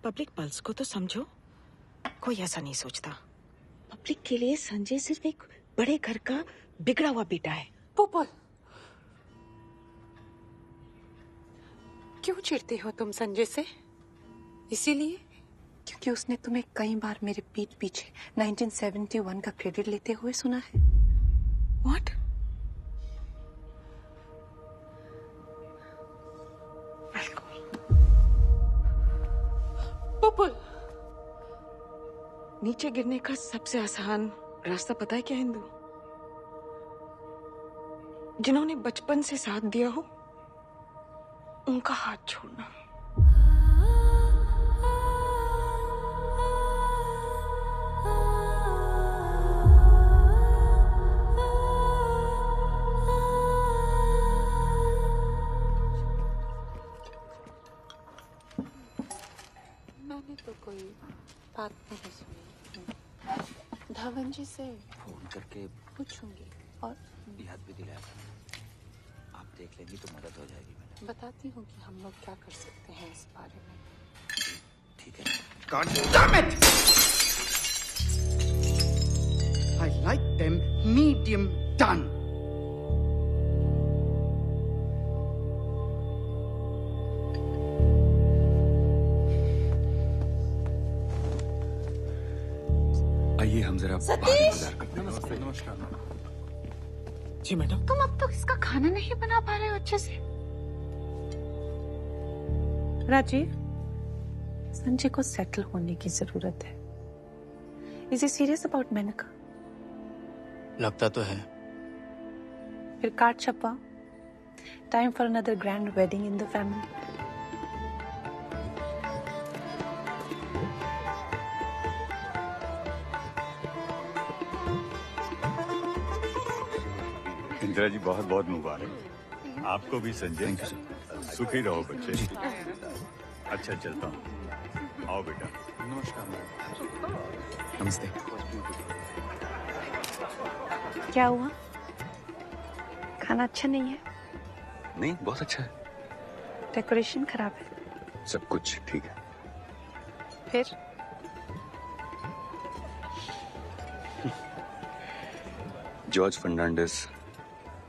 पब्लिक पल्स को तो समझो। कोई ऐसा नहीं सोचता। पब्लिक के लिए संजय सिर्फ एक बड़े घर का बिगड़ा हुआ बेटा है। पुपुल, क्यों चिढ़ती हो तुम संजय से? इसीलिए क्योंकि उसने तुम्हें कई बार मेरे पीठ पीछे 1971 का क्रेडिट लेते हुए सुना है। What? पुपुल, नीचे गिरने का सबसे आसान रास्ता पता है क्या हिंदू? जिन्होंने बचपन से साथ दिया हो, उनका हाथ छोड़ना। मैंने तो कोई बात नहीं सुनी। धवन जी से फोन करके पूछूंगी और याद भी दिलाया। आप देख लेंगी तो मदद हो जाएगी। मैंने बताती हूँ कि हम लोग क्या कर सकते हैं इस बारे में। ठीक है। God damn it! I like them medium done. आइए हम जरा बाहर इंतजार करते हैं। नमस्कार। जी मैडम। तुम अब तक इसका खाना नहीं बना पा रहे हो अच्छे से? राजीव, संजय को सेटल होने की जरूरत है। Is he serious about Maneka? लगता तो है। फिर कार्ड छपवा। Time for another grand wedding in the family. Indira ji बहुत बहुत मुबारक। आपको भी संजय, सुखी रहो बच्चे। अच्छा चलता हूँ, आओ बेटा। नमस्कार। नमस्ते। क्या हुआ? खाना अच्छा नहीं है? नहीं, बहुत अच्छा है। डेकोरेशन खराब है? सब कुछ ठीक है। फिर जॉर्ज फर्नांडिस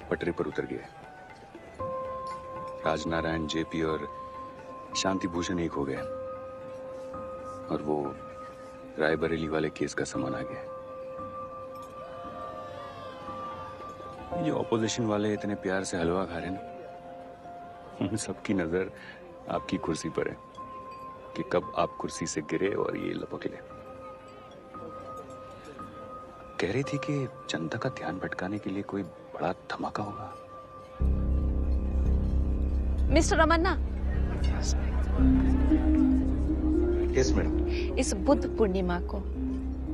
पटरी पर उतर गए। राजनारायण, जेपी और शांति भूषण एक हो गए और वो रायबरेली वाले केस का सामान आ गया। ये ऑपोजिशन वाले इतने प्यार से हलवा खा रहे ना, उन सबकी नजर आपकी कुर्सी पर है कि कब आप कुर्सी से गिरे और ये लपक ले। कह रही थी कि जनता का ध्यान भटकाने के लिए कोई बड़ा धमाका होगा। मिस्टर रमन्ना। Yes madam. इस बुद्ध पूर्णिमा को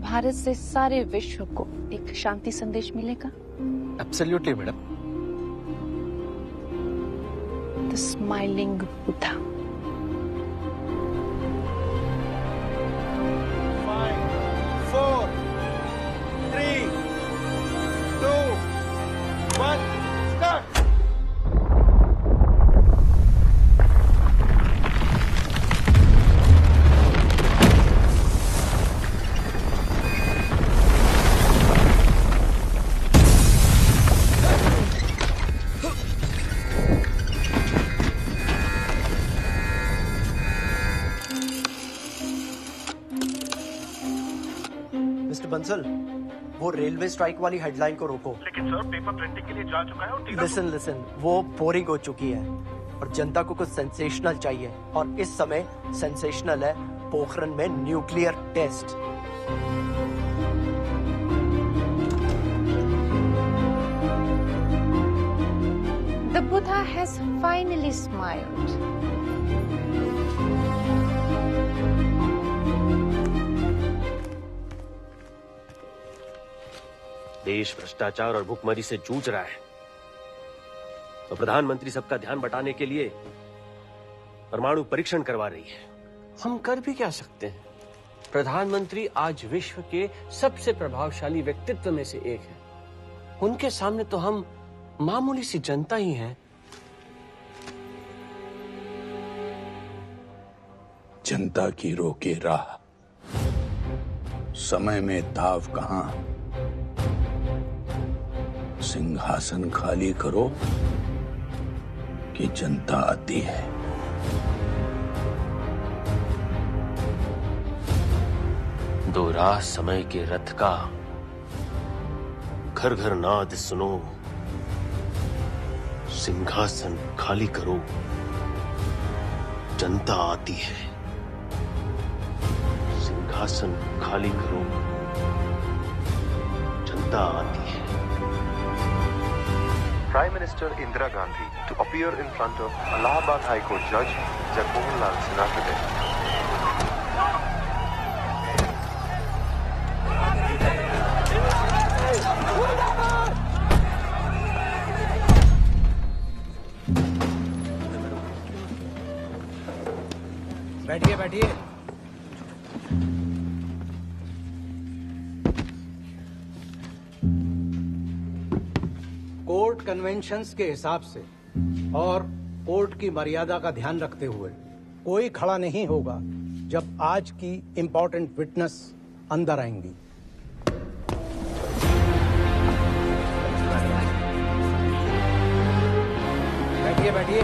भारत से सारे विश्व को एक शांति संदेश मिलेगा। Absolutely madam. The smiling Buddha. 5, 4, 3, 2, 1, start! Bansal, वो रेलवे स्ट्राइक वाली हेडलाइन को रोको। लेकिन सर, पेपर प्रिंटिंग के लिए जा चुका है और लिसन, वो बोरिंग हो चुकी है और जनता को कुछ सेंसेशनल चाहिए, और इस समय सेंसेशनल है पोखरण में nuclear test. The Buddha has finally smiled. देश भ्रष्टाचार और भुखमरी से जूझ रहा है, तो प्रधानमंत्री सबका ध्यान बटाने के लिए परमाणु परीक्षण करवा रही है। हम कर भी क्या सकते हैं? प्रधानमंत्री आज विश्व के सबसे प्रभावशाली व्यक्तित्व में से एक है। उनके सामने तो हम मामूली सी जनता ही हैं। जनता की रोके राह, समय में दाव कहां। सिंहासन खाली करो कि जनता आती है। दो राह समय के रथ का, घर घर नाद सुनो। सिंहासन खाली करो, जनता आती है। सिंहासन खाली करो, जनता आती है। Prime Minister Indira Gandhi to appear in front of Allahabad High Court Judge Jagmohan Lal Sinha today. बैठिए बैठिए। कोर्ट कन्वेंशंस के हिसाब से और कोर्ट की मर्यादा का ध्यान रखते हुए कोई खड़ा नहीं होगा जब आज की इंपॉर्टेंट विटनेस अंदर आएंगी। बैठिए बैठिए।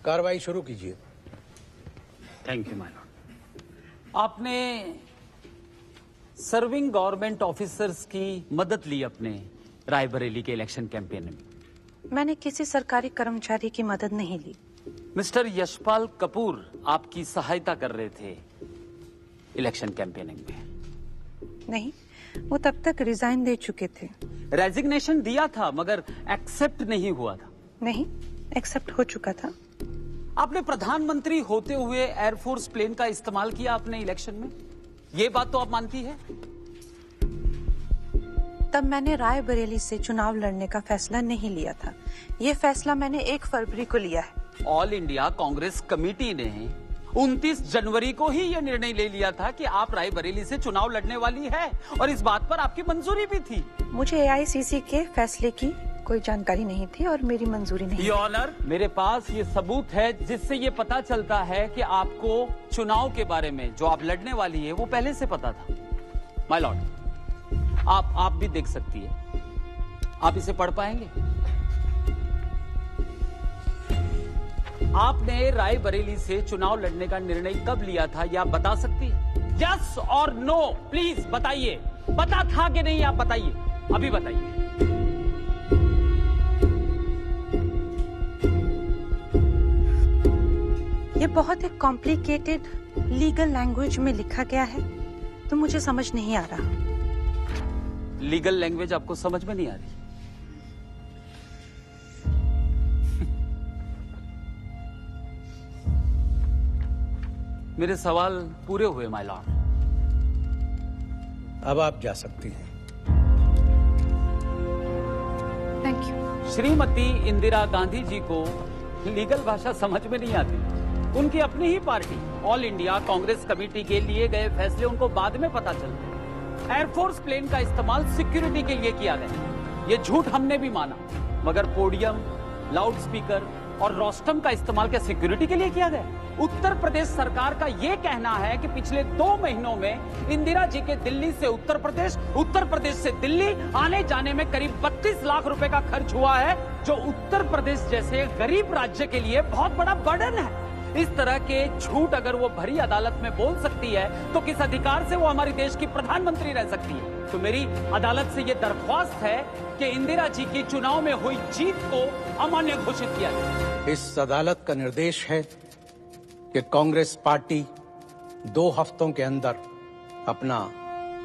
कार्रवाई शुरू कीजिए। Thank you my Lord. आपने सर्विंग गवर्नमेंट ऑफिसर्स की मदद ली अपने रायबरेली के इलेक्शन कैंपेन में। मैंने किसी सरकारी कर्मचारी की मदद नहीं ली। मिस्टर यशपाल कपूर आपकी सहायता कर रहे थे इलेक्शन कैंपेनिंग में। नहीं, वो तब तक रिजाइन दे चुके थे। रेजिग्नेशन दिया था मगर एक्सेप्ट नहीं हुआ था। नहीं, एक्सेप्ट हो चुका था। आपने प्रधानमंत्री होते हुए एयरफोर्स प्लेन का इस्तेमाल किया अपने इलेक्शन में, ये बात तो आप मानती है? तब मैंने रायबरेली से चुनाव लड़ने का फैसला नहीं लिया था। ये फैसला मैंने 1 फरवरी को लिया है। ऑल इंडिया कांग्रेस कमेटी ने 29 जनवरी को ही यह निर्णय ले लिया था कि आप रायबरेली से चुनाव लड़ने वाली है और इस बात पर आपकी मंजूरी भी थी। मुझे एआईसीसी के फैसले की कोई जानकारी नहीं थी और मेरी मंजूरी नहीं। योर ऑनर, मेरे पास ये सबूत है जिससे ये पता चलता है कि आपको चुनाव के बारे में जो आप लड़ने वाली है वो पहले से पता था। माय लॉर्ड, आप भी देख सकती है। आप इसे पढ़ पाएंगे? आपने रायबरेली से चुनाव लड़ने का निर्णय कब लिया था, यह आप बता सकती है? यस और नो प्लीज बताइए। पता था कि नहीं, आप बताइए, अभी बताइए। ये बहुत एक कॉम्प्लिकेटेड लीगल लैंग्वेज में लिखा गया है तो मुझे समझ नहीं आ रहा। लीगल लैंग्वेज आपको समझ में नहीं आ रही? मेरे सवाल पूरे हुए माय लॉर्ड। अब आप जा सकती हैं। Thank you. श्रीमती इंदिरा गांधी जी को लीगल भाषा समझ में नहीं आती। उनकी अपनी ही party all India Congress committee के लिए गए फैसले उनको बाद में पता चलते। एयरफोर्स प्लेन का इस्तेमाल सिक्योरिटी के लिए किया गया, ये झूठ हमने भी माना, मगर पोडियम, लाउड स्पीकर और रोस्टम का इस्तेमाल क्या सिक्योरिटी के लिए किया गया? उत्तर प्रदेश सरकार का यह कहना है कि पिछले 2 महीनों में इंदिरा जी के दिल्ली से उत्तर प्रदेश से दिल्ली आने जाने में करीब 32 लाख रुपए का खर्च हुआ है, जो उत्तर प्रदेश जैसे गरीब राज्य के लिए बहुत बड़ा बर्डन है। इस तरह के झूठ अगर वो भरी अदालत में बोल सकती है तो किस अधिकार से वो हमारी देश की प्रधानमंत्री रह सकती है? तो मेरी अदालत से ये दरख्वास्त है कि इंदिरा जी की चुनाव में हुई जीत को अमान्य घोषित किया जाए। इस अदालत का निर्देश है कि कांग्रेस पार्टी 2 हफ्तों के अंदर अपना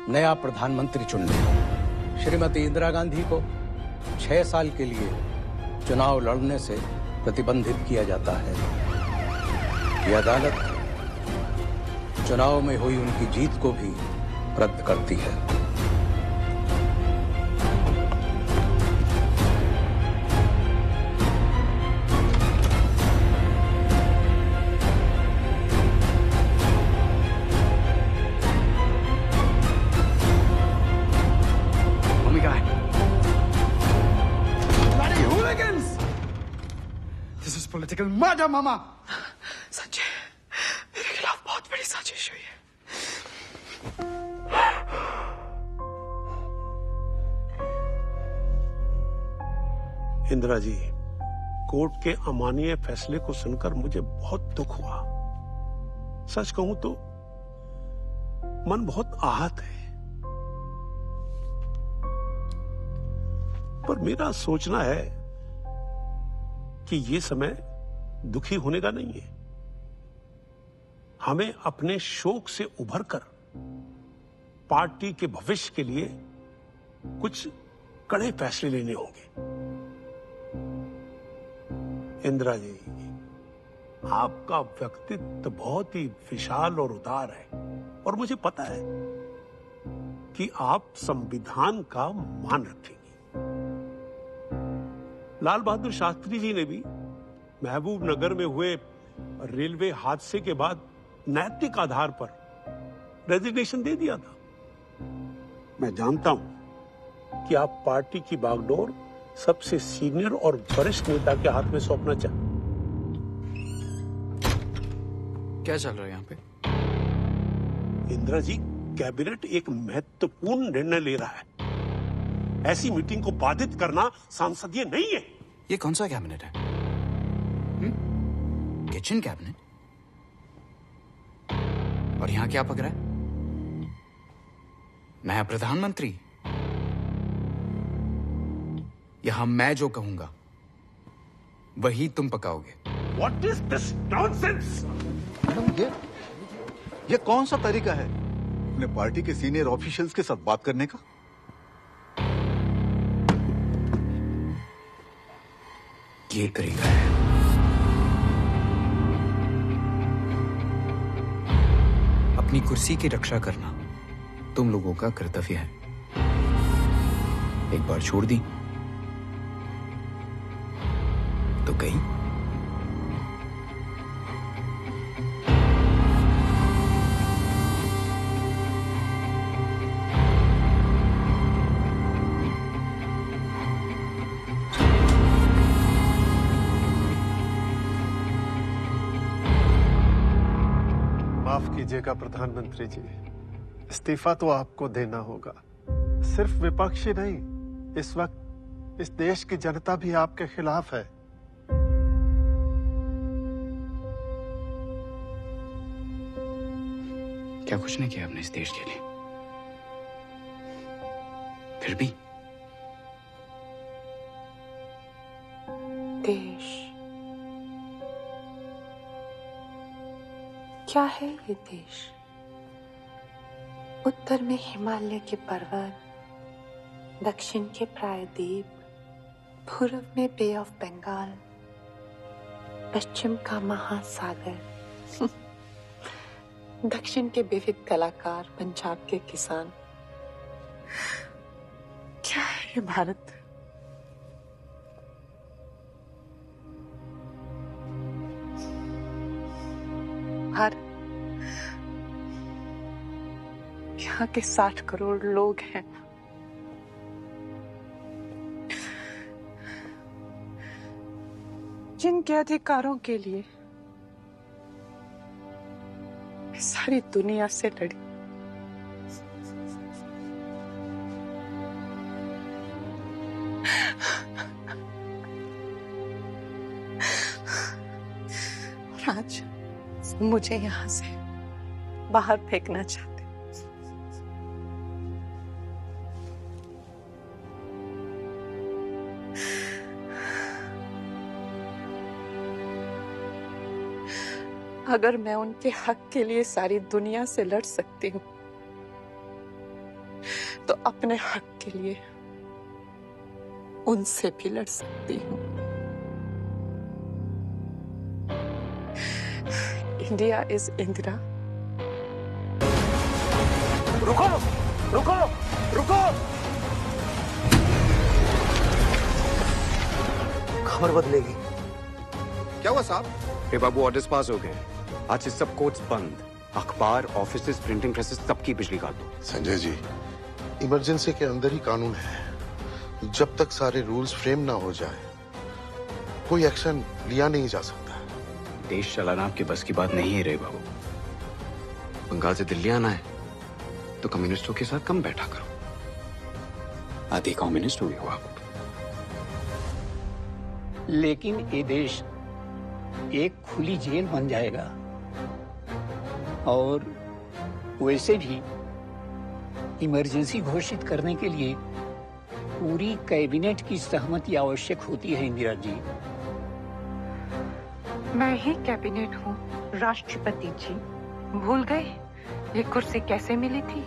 नया प्रधानमंत्री चुन ले। श्रीमती इंदिरा गांधी को 6 साल के लिए चुनाव लड़ने से प्रतिबंधित किया जाता है। यह अदालत चुनाव में हुई उनकी जीत को भी रद्द करती है। Political murder, मामा। संजय, मेरे खिलाफ बहुत बड़ी साजिश हुई है। इंदिरा जी, कोर्ट के अमानवीय फैसले को सुनकर मुझे बहुत दुख हुआ। सच कहूं तो मन बहुत आहत है, पर मेरा सोचना है कि ये समय दुखी होने का नहीं है। हमें अपने शोक से उभरकर पार्टी के भविष्य के लिए कुछ कड़े फैसले लेने होंगे। इंदिरा जी, आपका व्यक्तित्व बहुत ही विशाल और उदार है और मुझे पता है कि आप संविधान का मान रखेंगे। लाल बहादुर शास्त्री जी ने भी महबूब नगर में हुए रेलवे हादसे के बाद नैतिक आधार पर रेजिग्नेशन दे दिया था। मैं जानता हूं कि आप पार्टी की बागडोर सबसे सीनियर और वरिष्ठ नेता के हाथ में सौंपना चाहते। क्या चल रहा है यहाँ पे? इंदिरा जी, कैबिनेट एक महत्वपूर्ण निर्णय ले रहा है। ऐसी मीटिंग को बाधित करना सांसदीय नहीं है। ये कौन सा कैबिनेट है? Kitchen cabinet? और यहां क्या पक रहा है? नया प्रधानमंत्री? यहां मैं जो कहूंगा वही तुम पकाओगे। What is this nonsense? Madam, ये कौन सा तरीका है अपने पार्टी के सीनियर ऑफिशियल्स के साथ बात करने का? ये तरीका है। अपनी कुर्सी की रक्षा करना तुम लोगों का कर्तव्य है। एक बार छोड़ दी तो गई। माफ कीजिएगा प्रधानमंत्री जी, इस्तीफा तो आपको देना होगा। सिर्फ विपक्ष ही नहीं, इस वक्त इस देश की जनता भी आपके खिलाफ है। क्या कुछ नहीं किया आपने इस देश के लिए? फिर भी देश क्या है? ये देश उत्तर में हिमालय के पर्वत, दक्षिण के प्रायद्वीप, पूर्व में बे ऑफ बंगाल, पश्चिम का महासागर, दक्षिण के विविध कलाकार, पंजाब के किसान। क्या है ये भारत? भारत यहाँ के 60 करोड़ लोग हैं। जिनके अधिकारों के लिए सारी दुनिया से लड़ी। और आज मुझे यहां से बाहर फेंकना चाहते। अगर मैं उनके हक के लिए सारी दुनिया से लड़ सकती हूँ तो अपने हक के लिए उनसे भी लड़ सकती हूँ। India is Indira. रुको रुको रुको, खबर बदलेगी। क्या हुआ साहब? हे बाबू, ऑर्डर्स पास हो गए। आज से सब कोर्ट्स बंद, अखबार, ऑफिसेस, प्रिंटिंग प्रेसेस, सबकी बिजली काट दो। संजय जी, इमरजेंसी के अंदर ही कानून है। जब तक सारे रूल्स फ्रेम ना हो जाए कोई एक्शन लिया नहीं जा सकता। देश चलाना आपके बस की बात नहीं है रे बाबू। बंगाल से दिल्ली आना है तो कम्युनिस्टों के साथ कम बैठा करो। आधी कम्युनिस्ट हो गए हो आप। लेकिन ये देश एक खुली जेल बन जाएगा, और वैसे भी इमरजेंसी घोषित करने के लिए पूरी कैबिनेट की सहमति आवश्यक होती है। इंदिरा जी, मैं ही कैबिनेट हूँ राष्ट्रपति जी। भूल गए ये कुर्सी कैसे मिली थी?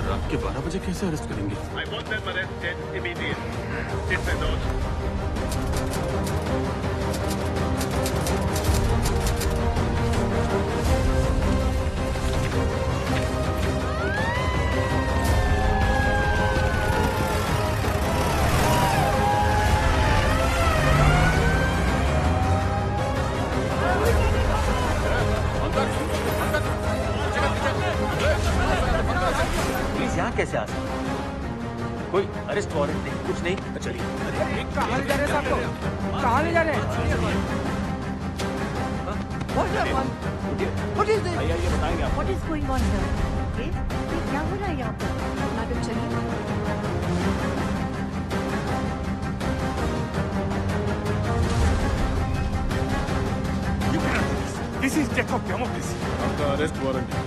रात के 12 बजे कैसे अरेस्ट करेंगे? I want them arrested immediately. It's an order. Please यहाँ कैसे आ सकते? अरेस्ट वारंट नहीं, कुछ नहीं। चलिए। कहाँ ले जा रहे हैं साहब को? कहाँ ले जा रहे हैं? What is this? भैया ये बताएंगे आप। What is going on here? ये क्या हो रहा है यहाँ पर? मैडम चलिए। This is Jacob Democracy. आपका अरेस्ट वारंट है।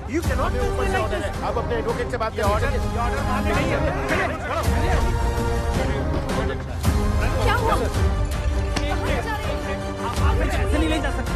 You cannot do me like this. आप अपने एडवोकेट से बात ये ऑर्डर मानने नहीं है। क्या हुआ? आप ऐसे नहीं ले जा सकते।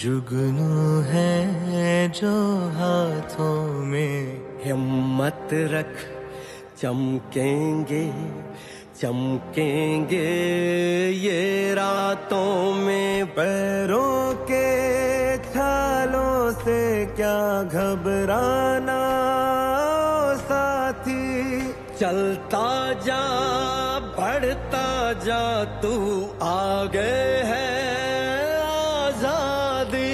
जुगनू है जो हाथों में, हिम्मत रख चमकेंगे चमकेंगे ये रातों में, पैरों के छालों से क्या घबराना साथी, चलता जा बढ़ता जा तू आगे है आजादी।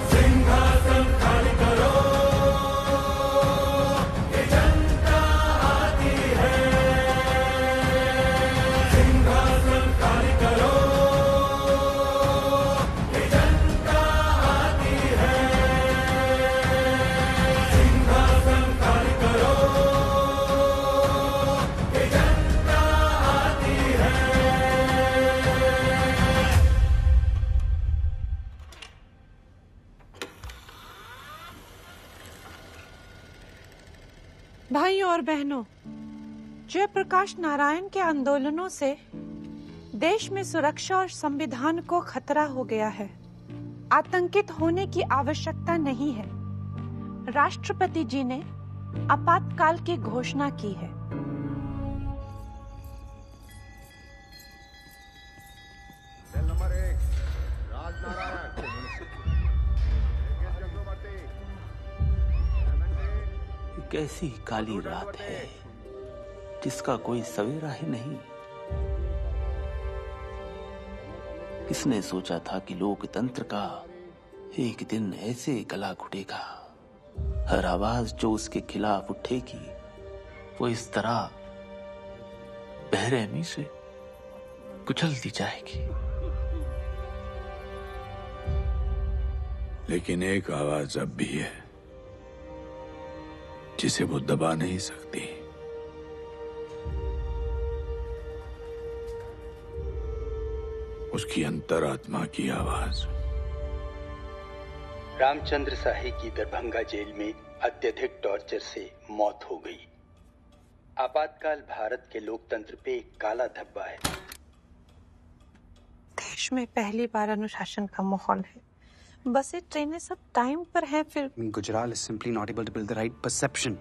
सिंहासन खाली करो ये जनता आती है, सिंहासन खाली करो ये जनता आती है, सिंहासन खाली करो ये जनता आती है। भाइयों और बहनों, जयप्रकाश नारायण के आंदोलनों से देश में सुरक्षा और संविधान को खतरा हो गया है। आतंकित होने की आवश्यकता नहीं है। राष्ट्रपति जी ने आपातकाल की घोषणा की है। कैसी काली रात है जिसका कोई सवेरा ही नहीं। किसने सोचा था कि लोकतंत्र का एक दिन ऐसे गला घुटेगा, हर आवाज जो उसके खिलाफ उठेगी वो इस तरह बेरहमी से कुचल दी जाएगी। लेकिन एक आवाज अब भी है जिसे वो दबा नहीं सकती। उसकी अंतरात्मा की आवाज। रामचंद्र शाही की दरभंगा जेल में अत्यधिक टॉर्चर से मौत हो गई। आपातकाल भारत के लोकतंत्र पे एक काला धब्बा है। देश में पहली बार अनुशासन का माहौल है। बसें ट्रेनें सब टाइम पर हैं। फिर Gujral is simply not able to build the right perception.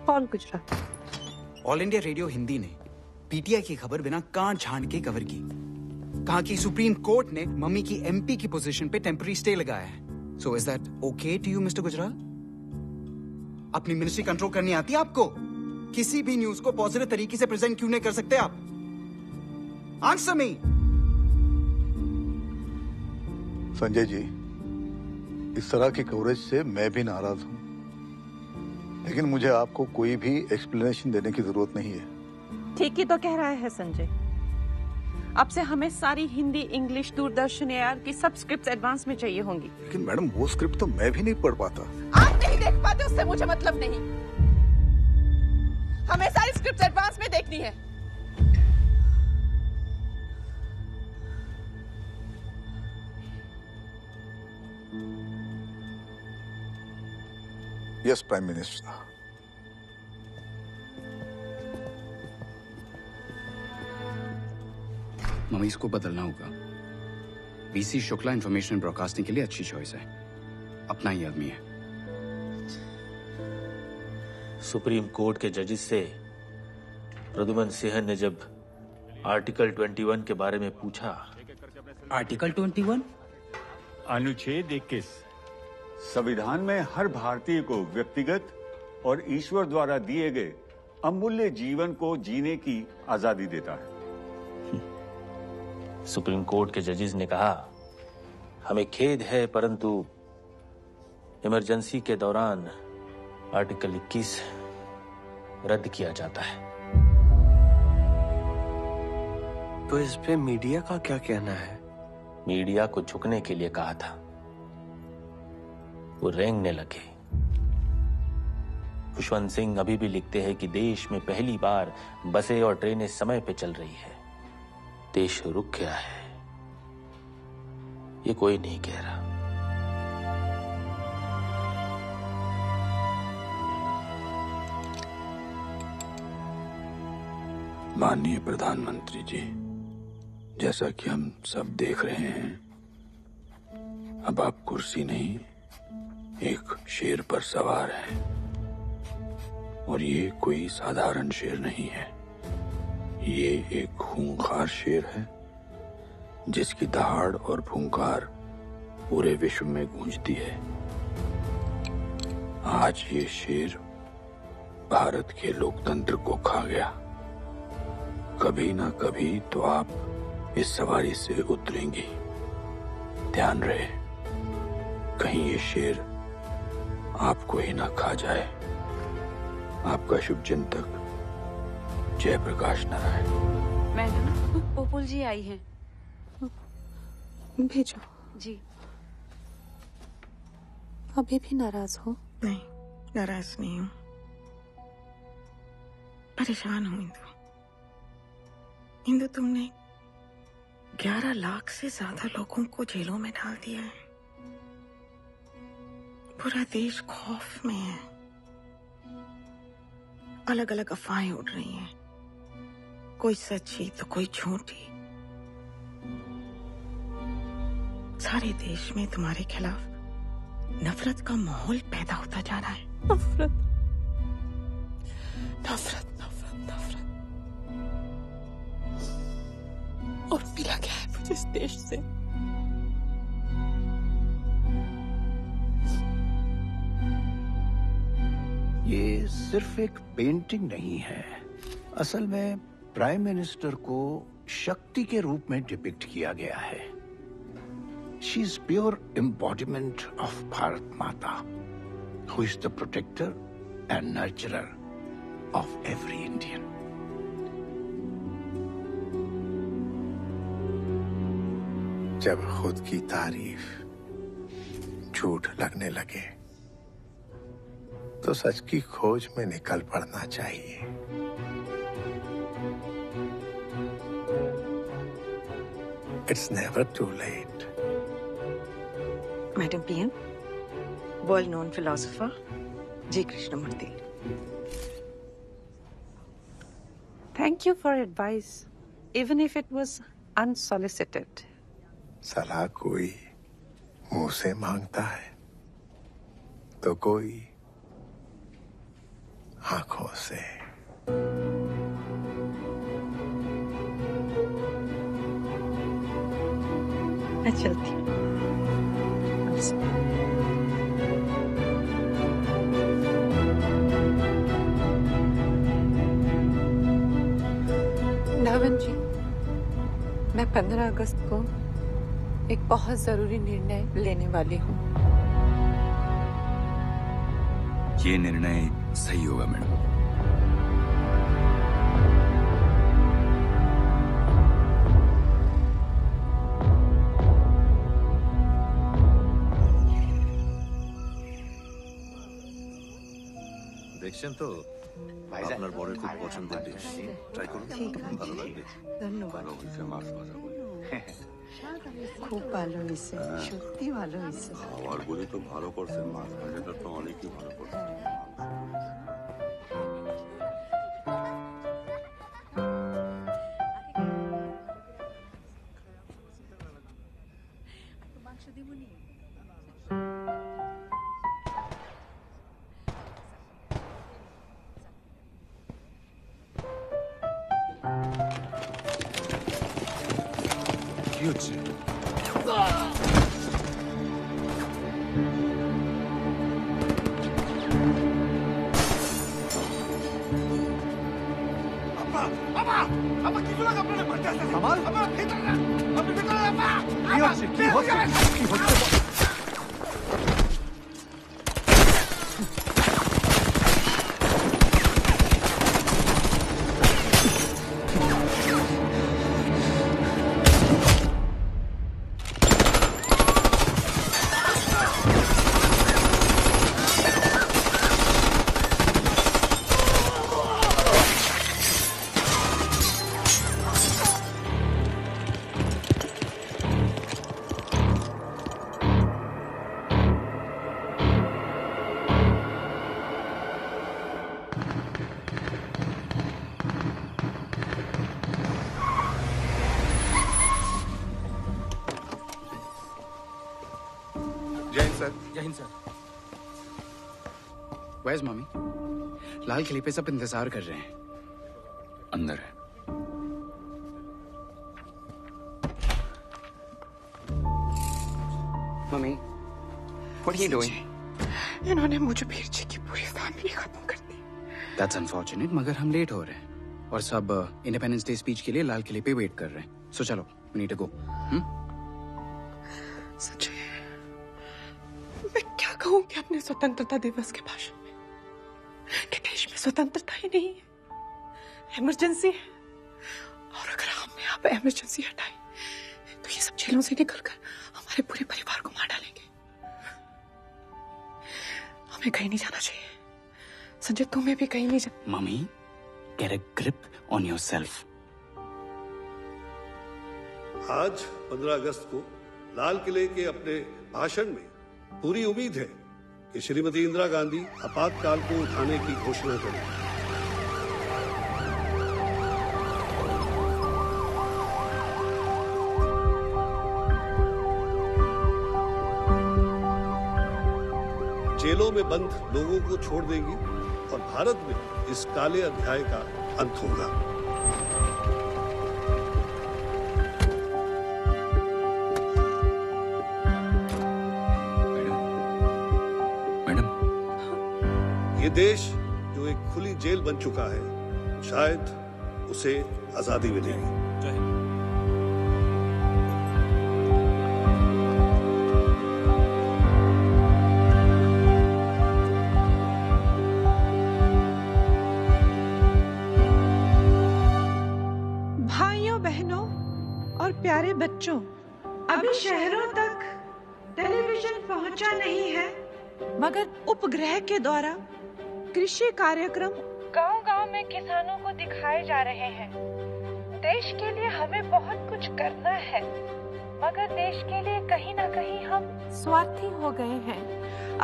कौन Gujral? All India radio Hindi ने पीटीआई की खबर बिना कान झाड़ के कवर की। कहा कि सुप्रीम कोर्ट ने मम्मी की एमपी की पोजीशन पे टेम्पररी स्टे लगाया है। So is that okay to you mister Gujral? अपनी मिनिस्ट्री कंट्रोल करनी आती है आपको? किसी भी न्यूज को पॉजिटिव तरीके से प्रेजेंट क्यों नहीं कर सकते आप? Answer me. संजय जी, इस तरह की कवरेज से मैं भी नाराज हूं, लेकिन मुझे आपको कोई भी एक्सप्लेनेशन देने की जरूरत नहीं है। ठीक ही तो कह रहा है संजय। अब से हमें सारी हिंदी, इंग्लिश, दूरदर्शन एआर की सब स्क्रिप्ट्स एडवांस में चाहिए होंगी। लेकिन मैडम, वो स्क्रिप्ट तो मैं भी नहीं पढ़ पाता। आप नहीं देख पाते उससे मुझे मतलब नहीं। हमें सारी स्क्रिप्ट्स एडवांस में देखनी है। Yes prime minister. मम्मी, इसको बदलना होगा। वीसी शुक्ला इंफॉर्मेशन ब्रॉडकास्टिंग के लिए अच्छी चॉइस है, अपना ही आदमी है। सुप्रीम कोर्ट के जजेस से प्रद्युमन सिंह ने जब आर्टिकल 21 के बारे में पूछा। आर्टिकल 21? अनुच्छेद 21 संविधान में हर भारतीय को व्यक्तिगत और ईश्वर द्वारा दिए गए अमूल्य जीवन को जीने की आजादी देता है। सुप्रीम कोर्ट के जजेस ने कहा, हमें खेद है परंतु इमरजेंसी के दौरान आर्टिकल 21 रद्द किया जाता है। तो इस पे मीडिया का क्या कहना है? मीडिया को झुकने के लिए कहा था, वो रेंगने लगे। खुशवंत सिंह अभी भी लिखते हैं कि देश में पहली बार बसें और ट्रेनें समय पे चल रही है। देश रुक गया है, ये कोई नहीं कह रहा। माननीय प्रधानमंत्री जी, जैसा कि हम सब देख रहे हैं, अब आप कुर्सी नहीं एक शेर पर सवार हैं, और ये कोई साधारण शेर नहीं है। ये एक खूंखार शेर है जिसकी दहाड़ और फुंकार पूरे विश्व में गूंजती है। आज ये शेर भारत के लोकतंत्र को खा गया। कभी ना कभी तो आप इस सवारी से उतरेंगी। ध्यान रहे, कहीं ये शेर आपको ही ना खा जाए। आपका शुभचिंतक जयप्रकाश नारायण। मैडम, पोपुल जी आई हैं। भेजो। जी। अभी भी नाराज हो? नहीं, नाराज नहीं हूँ, परेशान हूँ। इंदु, तुमने 11 लाख से ज्यादा लोगों को जेलों में डाल दिया है। पूरा देश खौफ में है। अलग अलग अफवाहें उड़ रही हैं, कोई सच्ची तो कोई झूठी। सारे देश में तुम्हारे खिलाफ नफरत का माहौल पैदा होता जा रहा है। नफरत, नफरत, नफरत, नफरत। और मिला क्या है मुझे इस देश से? ये सिर्फ एक पेंटिंग नहीं है। असल में प्राइम मिनिस्टर को शक्ति के रूप में डिपिक्ट किया गया है। She is pure embodiment of Bharat Mata, who is the protector and nurturer of every Indian. जब खुद की तारीफ झूठ लगने लगे तो सच की खोज में निकल पड़ना चाहिए। It's never too late. Madam PM, well-known philosopher, G. Krishnamurti. Thank you for advice, even if it was unsolicited. सलाह कोई मुंह से मांगता है तो कोई आंखों से। मैं चलती हूँ। वृंदावन जी, मैं 15 अगस्त को एक बहुत जरूरी निर्णय लेने वाली हूँ। ये निर्णय सही होगा मैडम। দেখছেন তো আপনার বরের খুব পছন্দের ডিশ, ট্রাই করুন, ভালো লাগবে। ধন্যবাদ। ভালো হয়েছে, মাছ ভাজা খুব ভালো হয়েছে, সত্যি ভালো হয়েছে। খাওয়ার বলে তো ভালো করছেন, মাছ ভাজাটা তো অনেকই ভালো করছেন। কি হচ্ছে? जय हिंद सर। Where's mummy? लाल किले पे सब इंतजार कर रहे हैं। अंदर है। Mummy, what are you doing? इन्होंने मुझे वीर जी की पूरी फैमिली खत्म कर दी। That's unfortunate, मगर हम लेट हो रहे हैं और सब इंडिपेंडेंस डे स्पीच के लिए लाल किले पे वेट कर रहे हैं। So चलो, we need to go. सच्ची मैं क्या कहूँगी अपने स्वतंत्रता दिवस के भाषण में कि देश में स्वतंत्रता ही नहीं है, इमरजेंसी है। और अगर हमने यहाँ पे इमरजेंसी हटाई तो ये सब जेलों से निकलकर हमारे पूरे परिवार को मार डालेंगे। हमें कहीं नहीं जाना चाहिए। संजय, तुम्हें भी कहीं नहीं जाना। Mummy, get a grip on yourself. आज 15 अगस्त को लाल किले के अपने भाषण में पूरी उम्मीद है कि श्रीमती इंदिरा गांधी आपातकाल को उठाने की घोषणा करें। जेलों में बंद लोगों को छोड़ देगी और भारत में इस काले अध्याय का अंत होगा। ये देश जो एक खुली जेल बन चुका है, शायद उसे आजादी मिलेगी। भाइयों बहनों और प्यारे बच्चों, अभी शहरों तक टेलीविजन पहुंचा नहीं है, मगर उपग्रह के द्वारा कृषि कार्यक्रम गांव-गांव में किसानों को दिखाए जा रहे हैं। देश के लिए हमें बहुत कुछ करना है, मगर देश के लिए कहीं ना कहीं हम स्वार्थी हो गए हैं,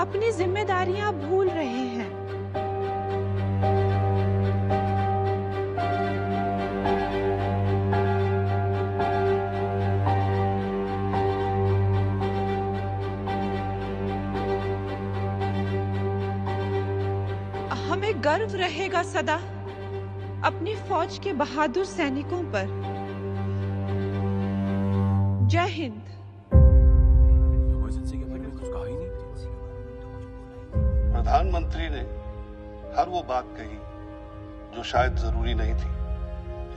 अपनी जिम्मेदारियां भूल रहे हैं। हमें गर्व रहेगा सदा अपनी फौज के बहादुर सैनिकों पर। जय हिंद। प्रधानमंत्री ने हर वो बात कही जो शायद जरूरी नहीं थी,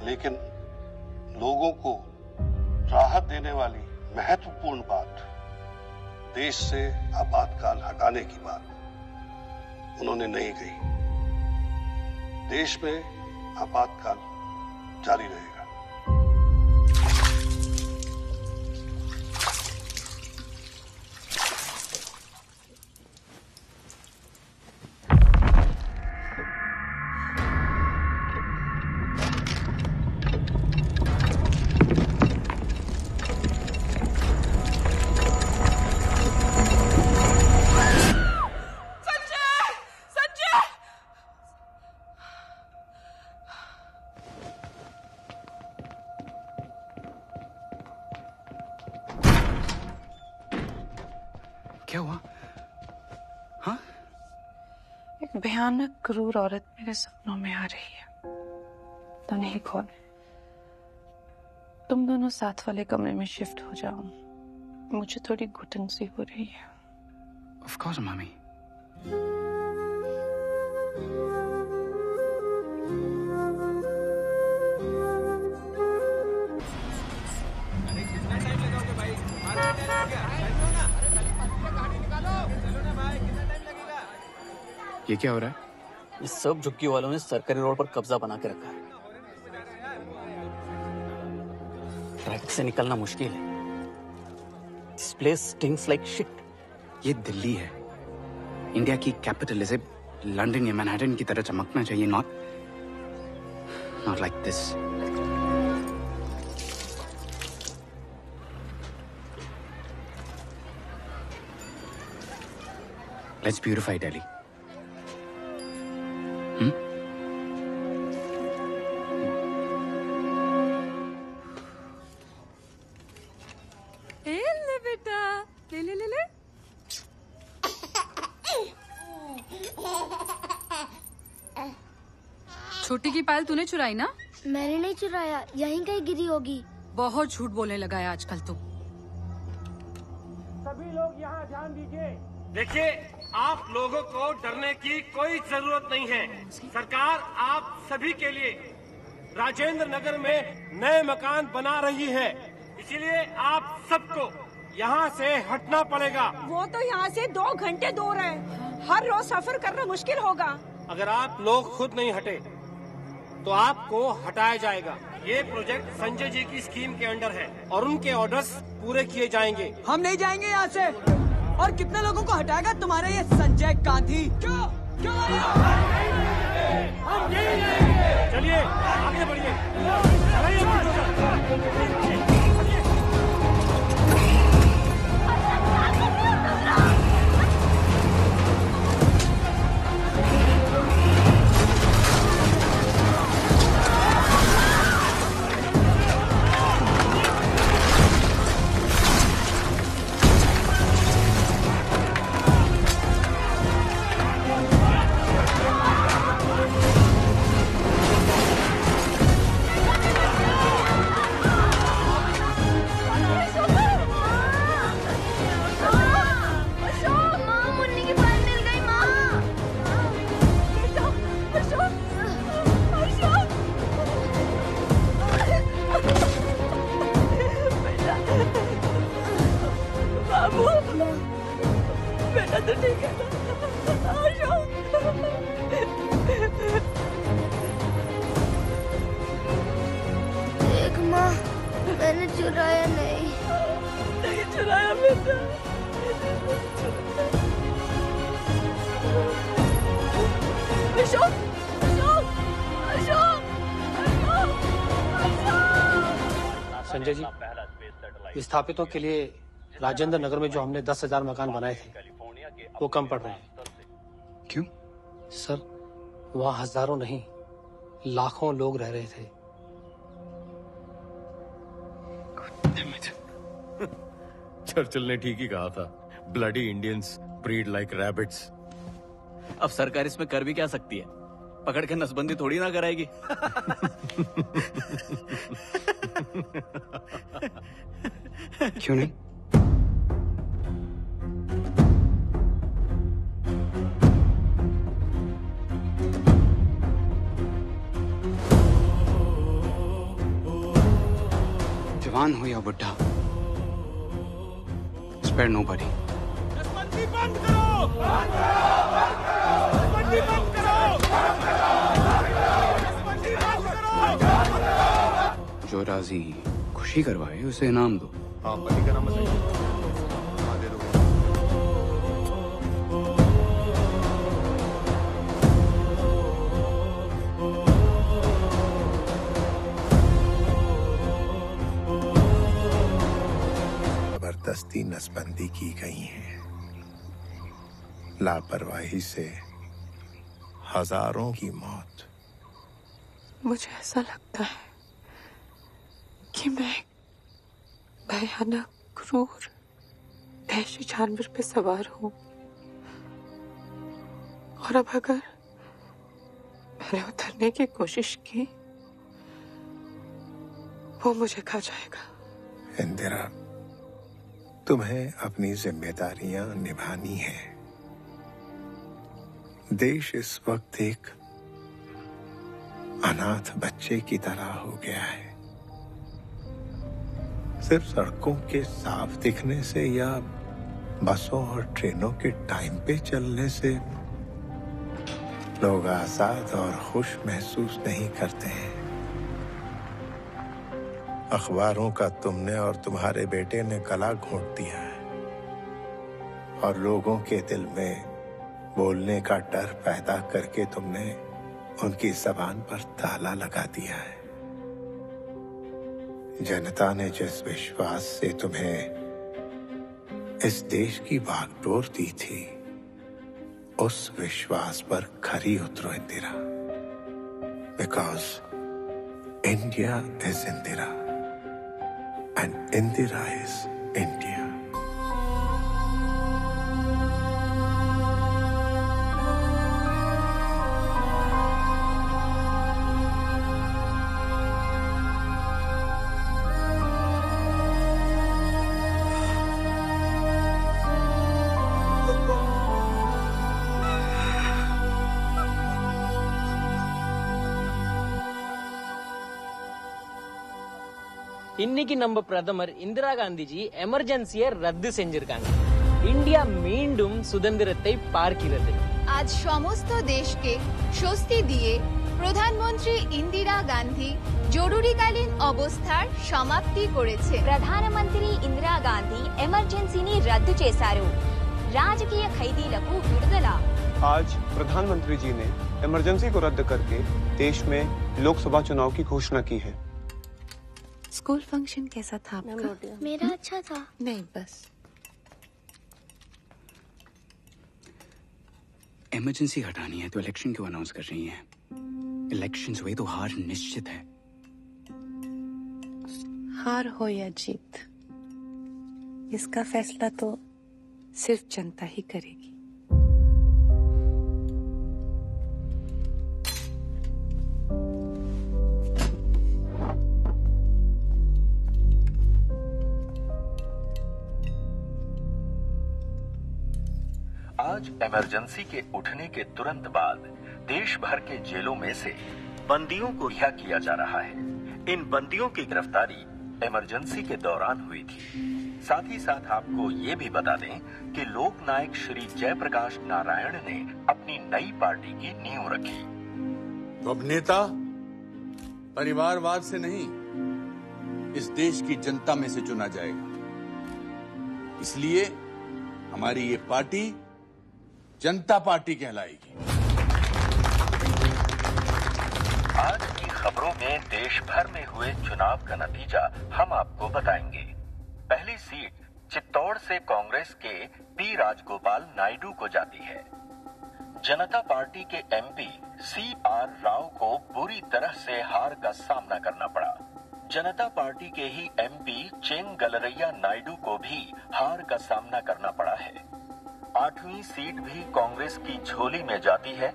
लेकिन लोगों को राहत देने वाली महत्वपूर्ण बात, देश से आपातकाल हटाने की बात उन्होंने नहीं कही। देश में आपातकाल जारी रहेगा। क्या हुआ? हाँ? एक भयानक क्रूर औरत मेरे सपनों में आ रही है। तो नहीं कौन है? तुम दोनों साथ वाले कमरे में शिफ्ट हो जाओ, मुझे थोड़ी घुटन सी हो रही है। Of course, mummy. ये क्या हो रहा है? इस सब झुग्गी वालों ने सरकारी रोड पर कब्जा बना के रखा है। ट्रैफिक से निकलना मुश्किल है। This place stinks like shit. ये दिल्ली है, इंडिया की कैपिटल। इसे लंदन या मैनहट्टन की तरह चमकना चाहिए, not like this. Let's beautify Delhi. ले बेटा, ले ले ले ले। छोटी की पायल तूने चुराई ना? मैंने नहीं चुराया, यहीं कहीं गिरी होगी। बहुत झूठ बोलने लगा है आजकल तो। सभी लोग यहाँ ध्यान दीजिए। देखिए, आप लोगों को डरने की कोई जरूरत नहीं है। सरकार आप सभी के लिए राजेंद्र नगर में नए मकान बना रही है, इसीलिए आप सबको यहाँ से हटना पड़ेगा। वो तो यहाँ से 2 घंटे दूर है, हर रोज सफर करना मुश्किल होगा। अगर आप लोग खुद नहीं हटे तो आपको हटाया जाएगा। ये प्रोजेक्ट संजय जी की स्कीम के अंडर है और उनके ऑर्डर्स पूरे किए जाएंगे। हम नहीं जाएंगे यहाँ से। और कितने लोगों को हटाएगा तुम्हारा ये संजय गांधी? चलिए आगे बढ़िए। देख माँ, मैंने चुराया नहीं। नहीं चुराया बेटा। अशोक, अशोक, अशोक, संजय जी, विस्थापितों के लिए राजेंद्र नगर में जो हमने 10,000 मकान बनाए थे वो कम पड़ रहे हैं। क्यों? सर, वहाँ हजारों नहीं लाखों लोग रह रहे थे। चर्चिल ने ठीक ही कहा था, bloody Indians breed like rabbits. अब सरकार इसमें कर भी क्या सकती है? पकड़ के नसबंदी थोड़ी ना कराएगी। क्यों नहीं? जवान हो या बुढ़ा, स्पेयर नोबडी। नसबंदी बंद करो! नसबंदी बंद करो! नसबंदी बंद करो! जो राजी खुशी करवाए उसे इनाम दो। हाँ, पति का नाम बताइए। हाँ, दे दो। जबरदस्ती नसबंदी की गई है। लापरवाही से हजारों की मौत। मुझे ऐसा लगता है कि मैं भयानक, क्रूर, वहशी जानवर पे सवार हूं, और अब अगर मैंने उतरने की कोशिश की, वो मुझे खा जाएगा। इंदिरा, तुम्हें अपनी जिम्मेदारियां निभानी है। देश इस वक्त एक अनाथ बच्चे की तरह हो गया है। सिर्फ सड़कों के साफ दिखने से या बसों और ट्रेनों के टाइम पे चलने से लोग आजाद और खुश महसूस नहीं करते हैं। अखबारों का तुमने और तुम्हारे बेटे ने गला घोंट दिया है और लोगों के दिल में बोलने का डर पैदा करके तुमने उनकी जबान पर ताला लगा दिया है। जनता ने जिस विश्वास से तुम्हें इस देश की बागडोर दी थी, उस विश्वास पर खरी उतरो Indira, because India is Indira and Indira is India. இன்னைக்கு நம்ம பிரதமர் இந்திரா காந்திஜி எமர்ஜென்சியை ரத்து செஞ்சிருக்காங்க. இந்தியா மீண்டும் சுதந்திரத்தை பார்க்கிறது. আজ সমস্ত দেশকে স্বস্তি দিয়ে প্রধানমন্ত্রী ইন্দিরা গান্ধী জরুরীকালীন অবস্থার সমাপ্তি করেছে. ప్రధానమంత్రి ఇందిరా గాంధీ ఎమర్జెన్సీని రద్దు చేశారు. రాజకీయ ఖైదీలకు విడుదల. आज प्रधानमंत्री जी ने इमरजेंसी को रद्द करके देश में लोकसभा चुनाव की घोषणा की है. स्कूल फंक्शन कैसा था आपका? मेरा अच्छा था। नहीं, बस इमरजेंसी हटानी है तो इलेक्शन क्यों अनाउंस कर रही हैं? इलेक्शंस हुए तो हार निश्चित है। हार हो या जीत, इसका फैसला तो सिर्फ जनता ही करेगी। आज इमरजेंसी के उठने के तुरंत बाद देश भर के जेलों में से बंदियों को रिहा किया जा रहा है। इन बंदियों की गिरफ्तारी इमरजेंसी के दौरान हुई थी। साथ ही साथ आपको ये भी बता दें कि लोक नायक श्री जयप्रकाश नारायण ने अपनी नई पार्टी की नींव रखी। तो अब नेता परिवारवाद से नहीं, इस देश की जनता में से चुना जाएगा। इसलिए हमारी ये पार्टी जनता पार्टी कहलाएगी। आज की खबरों में देश भर में हुए चुनाव का नतीजा हम आपको बताएंगे। पहली सीट चित्तौड़ से कांग्रेस के पी राजगोपाल नायडू को जाती है। जनता पार्टी के एमपी CR राव को बुरी तरह से हार का सामना करना पड़ा। जनता पार्टी के ही एमपी चेंगलरैया नायडू को भी हार का सामना करना पड़ा है। 8वीं सीट भी कांग्रेस की झोली में जाती है।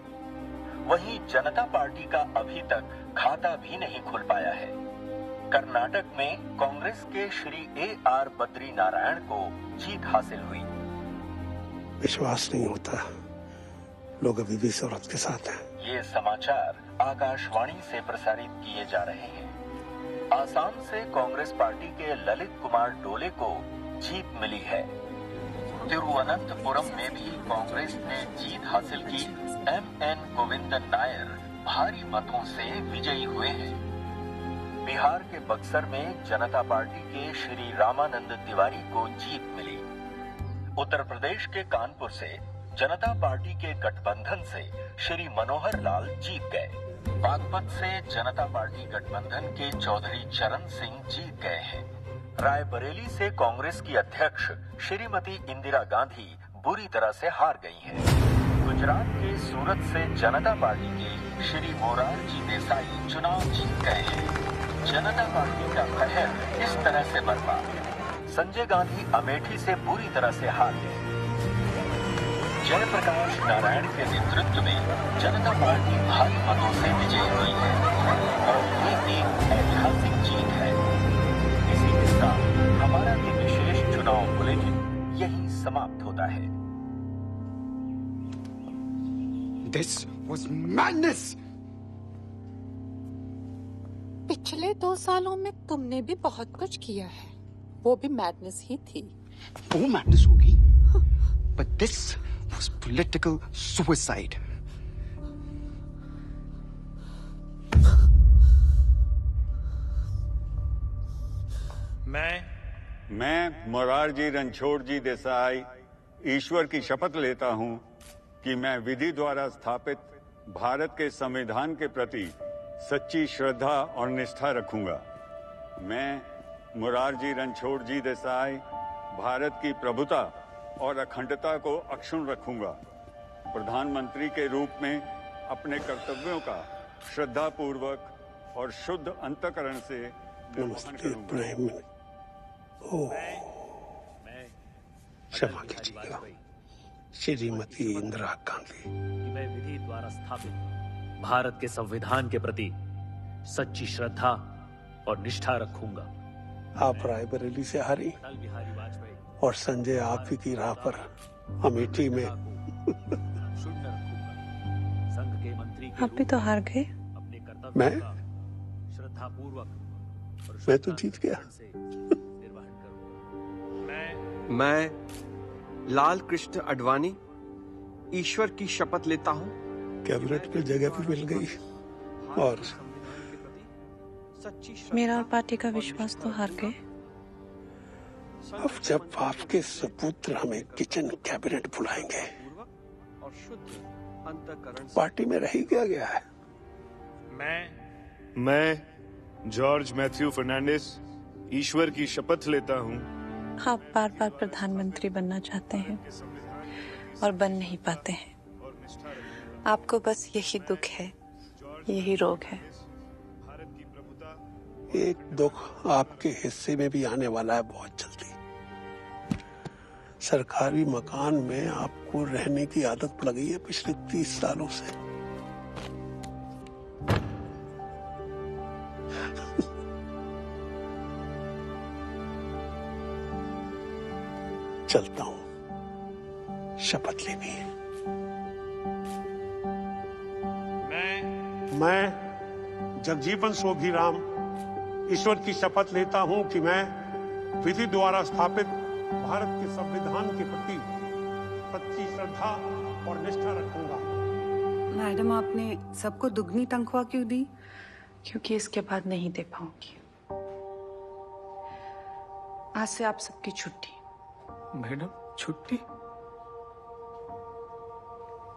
वहीं जनता पार्टी का अभी तक खाता भी नहीं खुल पाया है। कर्नाटक में कांग्रेस के श्री AR बद्री नारायण को जीत हासिल हुई। विश्वास नहीं होता, लोग अभी भी औरत के साथ हैं। ये समाचार आकाशवाणी से प्रसारित किए जा रहे हैं। आसाम से कांग्रेस पार्टी के ललित कुमार डोले को जीत मिली है। तिरुवनंतपुरम में भी कांग्रेस ने जीत हासिल की। M.N. गोविंदन नायर भारी मतों से विजयी हुए हैं। बिहार के बक्सर में जनता पार्टी के श्री रामानंद तिवारी को जीत मिली। उत्तर प्रदेश के कानपुर से जनता पार्टी के गठबंधन से श्री मनोहर लाल जीत गए। बागपत से जनता पार्टी गठबंधन के चौधरी चरण सिंह जीत गए हैं। रायबरेली से कांग्रेस की अध्यक्ष श्रीमती इंदिरा गांधी बुरी तरह से हार गई हैं। गुजरात के सूरत से जनता पार्टी के श्री मोरारजी देसाई चुनाव जीत गए हैं। जनता पार्टी का कहर इस तरह से बरपा। संजय गांधी अमेठी से बुरी तरह से हार गए। जयप्रकाश नारायण के नेतृत्व में जनता पार्टी भारी मतों से विजयी हुई है और ये एक ऐतिहासिक जीत है। इसी के साथ हमारा ये विशेष चुनाव बुलेटिन यही समाप्त होता है। This was madness! पिछले 2 सालों में तुमने भी बहुत कुछ किया है, वो भी मैडनेस ही थी। वो मैडनेस होगी, but this was political suicide. मैं मोरारजी रणछोड़ जी देसाई ईश्वर की शपथ लेता हूं कि मैं विधि द्वारा स्थापित भारत के संविधान के प्रति सच्ची श्रद्धा और निष्ठा रखूंगा। मैं मोरारजी रणछोड़ जी देसाई भारत की प्रभुता और अखंडता को अक्षुण्ण रखूंगा। प्रधानमंत्री के रूप में अपने कर्तव्यों का श्रद्धापूर्वक और शुद्ध अंतःकरण से निर्वहन करूंगा। क्षमा कीजिएगा श्रीमती इंदिरा गांधी। मैं विधि द्वारा स्थापित भारत के संविधान के प्रति सच्ची श्रद्धा और निष्ठा रखूंगा। आप रायबरेली से हारी और संजय आप ही की राह पर अमेठी में। संघ के मंत्री आप भी तो हार गए। मैं श्रद्धापूर्वक मैं तो जीत गया। मैं लाल कृष्ण आडवाणी ईश्वर की शपथ लेता हूं। कैबिनेट में जगह भी मिल गई और मेरा और पार्टी का विश्वास तो हार गए। अब जब आपके सुपुत्र हमें किचन कैबिनेट बुलाएंगे, पार्टी में रह ही गया है। मैं जॉर्ज मैथ्यू फर्नांडिस ईश्वर की शपथ लेता हूं। आप बार बार प्रधानमंत्री बनना चाहते हैं और बन नहीं पाते हैं। आपको बस यही दुख है, यही रोग है। एक दुख आपके हिस्से में भी आने वाला है बहुत जल्दी। सरकारी मकान में आपको रहने की आदत लगी है पिछले 30 सालों से। चलता हूं शपथ लेनी है। मैं जगजीवन शोभीराम ईश्वर की शपथ लेता हूं कि मैं विधि द्वारा स्थापित भारत के संविधान के प्रति सच्ची श्रद्धा और निष्ठा रखूंगा। मैडम, आपने सबको दुगनी तनख्वाह क्यों दी? क्योंकि इसके बाद नहीं दे पाऊंगी। आज से आप सबकी छुट्टी। मैडम, छुट्टी?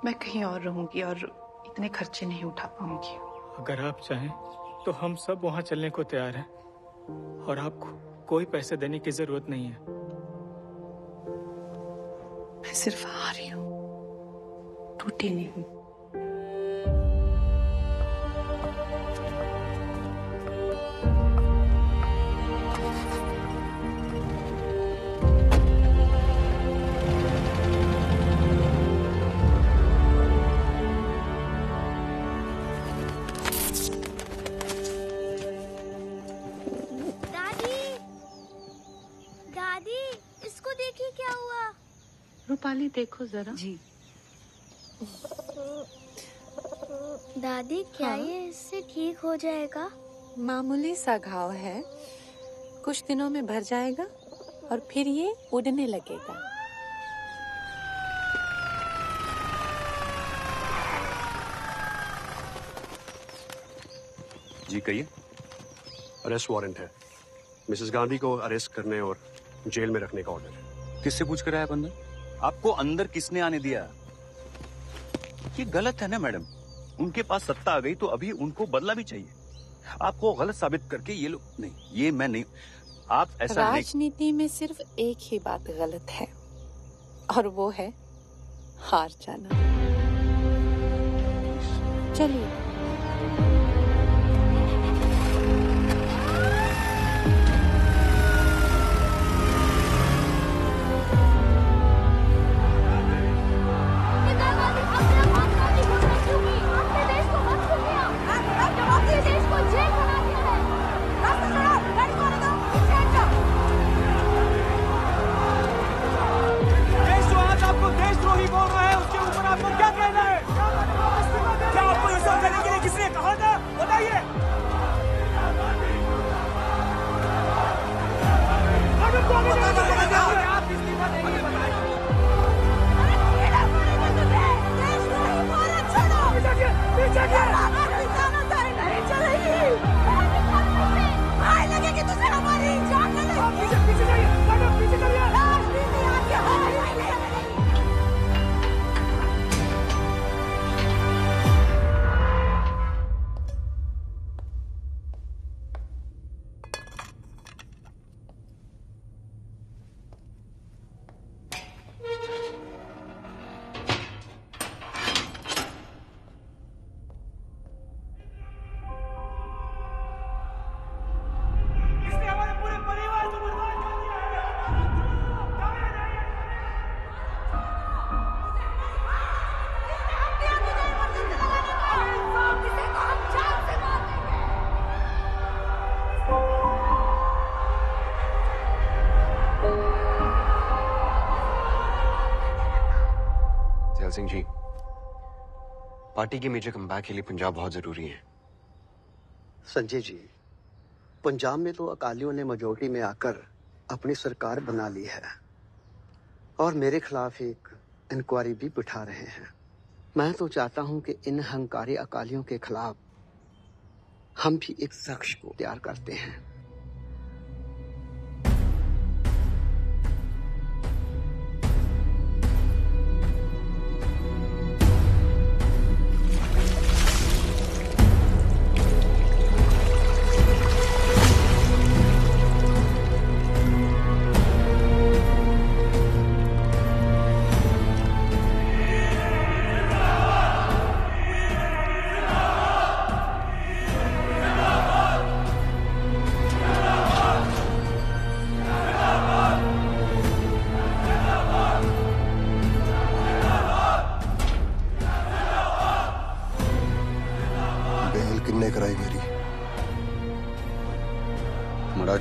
मैं कहीं और रहूंगी और इतने खर्चे नहीं उठा पाऊंगी। अगर आप चाहें तो हम सब वहां चलने को तैयार हैं और आपको कोई पैसे देने की जरूरत नहीं है। मैं सिर्फ हारी हूं, टूटी नहीं हूं। रूपाली, देखो जरा। जी। दादी, क्या ये इससे ठीक हो जाएगा? मामूली सा घाव है, कुछ दिनों में भर जाएगा और फिर ये उड़ने लगेगा। जी कहिए। अरेस्ट वारंट है, मिसेस गांधी को अरेस्ट करने और जेल में रखने का ऑर्डर है। किससे पूछ कर आया आप अंदर? आपको अंदर किसने आने दिया? ये गलत है ना मैडम। उनके पास सत्ता आ गई तो अभी उनको बदला भी चाहिए। आपको गलत साबित करके ये लोग नहीं, ये मैं नहीं, आप ऐसा राजनीति में सिर्फ एक ही बात गलत है और वो है हार जाना। चलिए। सिंह जी, पार्टी के मेजर कमबैक के लिए पंजाब बहुत जरूरी है। संजय जी, पंजाब में तो अकालियों ने मेजोरिटी में आकर अपनी सरकार बना ली है और मेरे खिलाफ एक इंक्वायरी भी बिठा रहे हैं। मैं तो चाहता हूं कि इन हंकारी अकालियों के खिलाफ हम भी एक शख्स को तैयार करते हैं।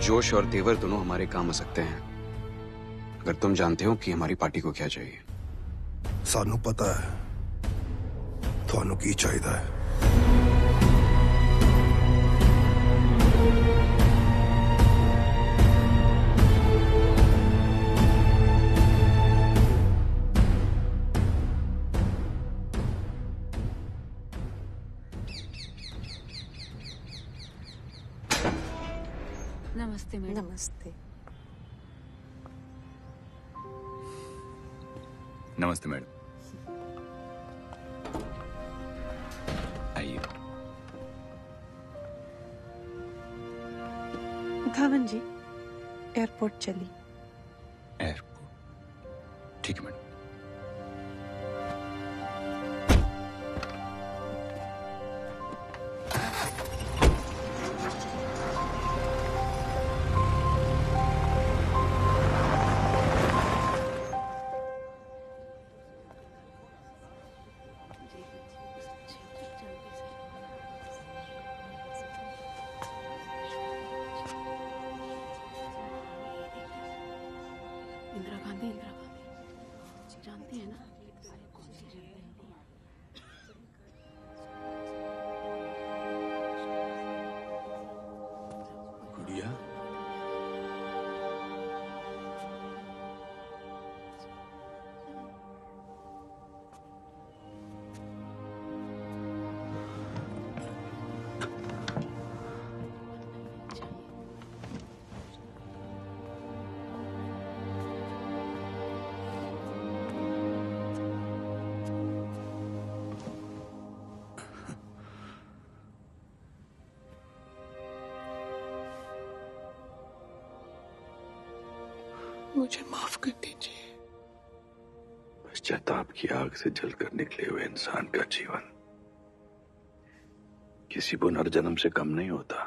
जोश और तेवर दोनों हमारे काम आ सकते हैं अगर तुम जानते हो कि हमारी पार्टी को क्या चाहिए। सानू पता है थानू की चाहिए है। नमस्ते मैडम। नमस्ते। नमस्ते मैडम। आइए। धावन जी, एयरपोर्ट चली। एयरपोर्ट, ठीक है मैडम। मुझे माफ कर दीजिए। पश्चाताप की आग से जलकर निकले हुए इंसान का जीवन किसी पुनर्जन्म से कम नहीं होता।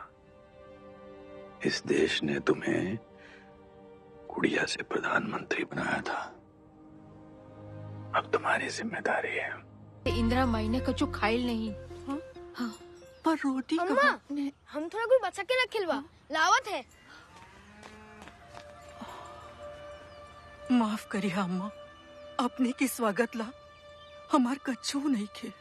इस देश ने तुम्हें गुड़िया से प्रधानमंत्री बनाया था, अब तुम्हारी जिम्मेदारी है। इंदिरा महीने का जो खाइल नहीं। हाँ, पर रोटी अम्मा, हम थोड़ा कोई बचा के रखिलवा लावत है। माफ करिए अम्मा, अपने की स्वागत ला हमार कच्छू नहीं खे।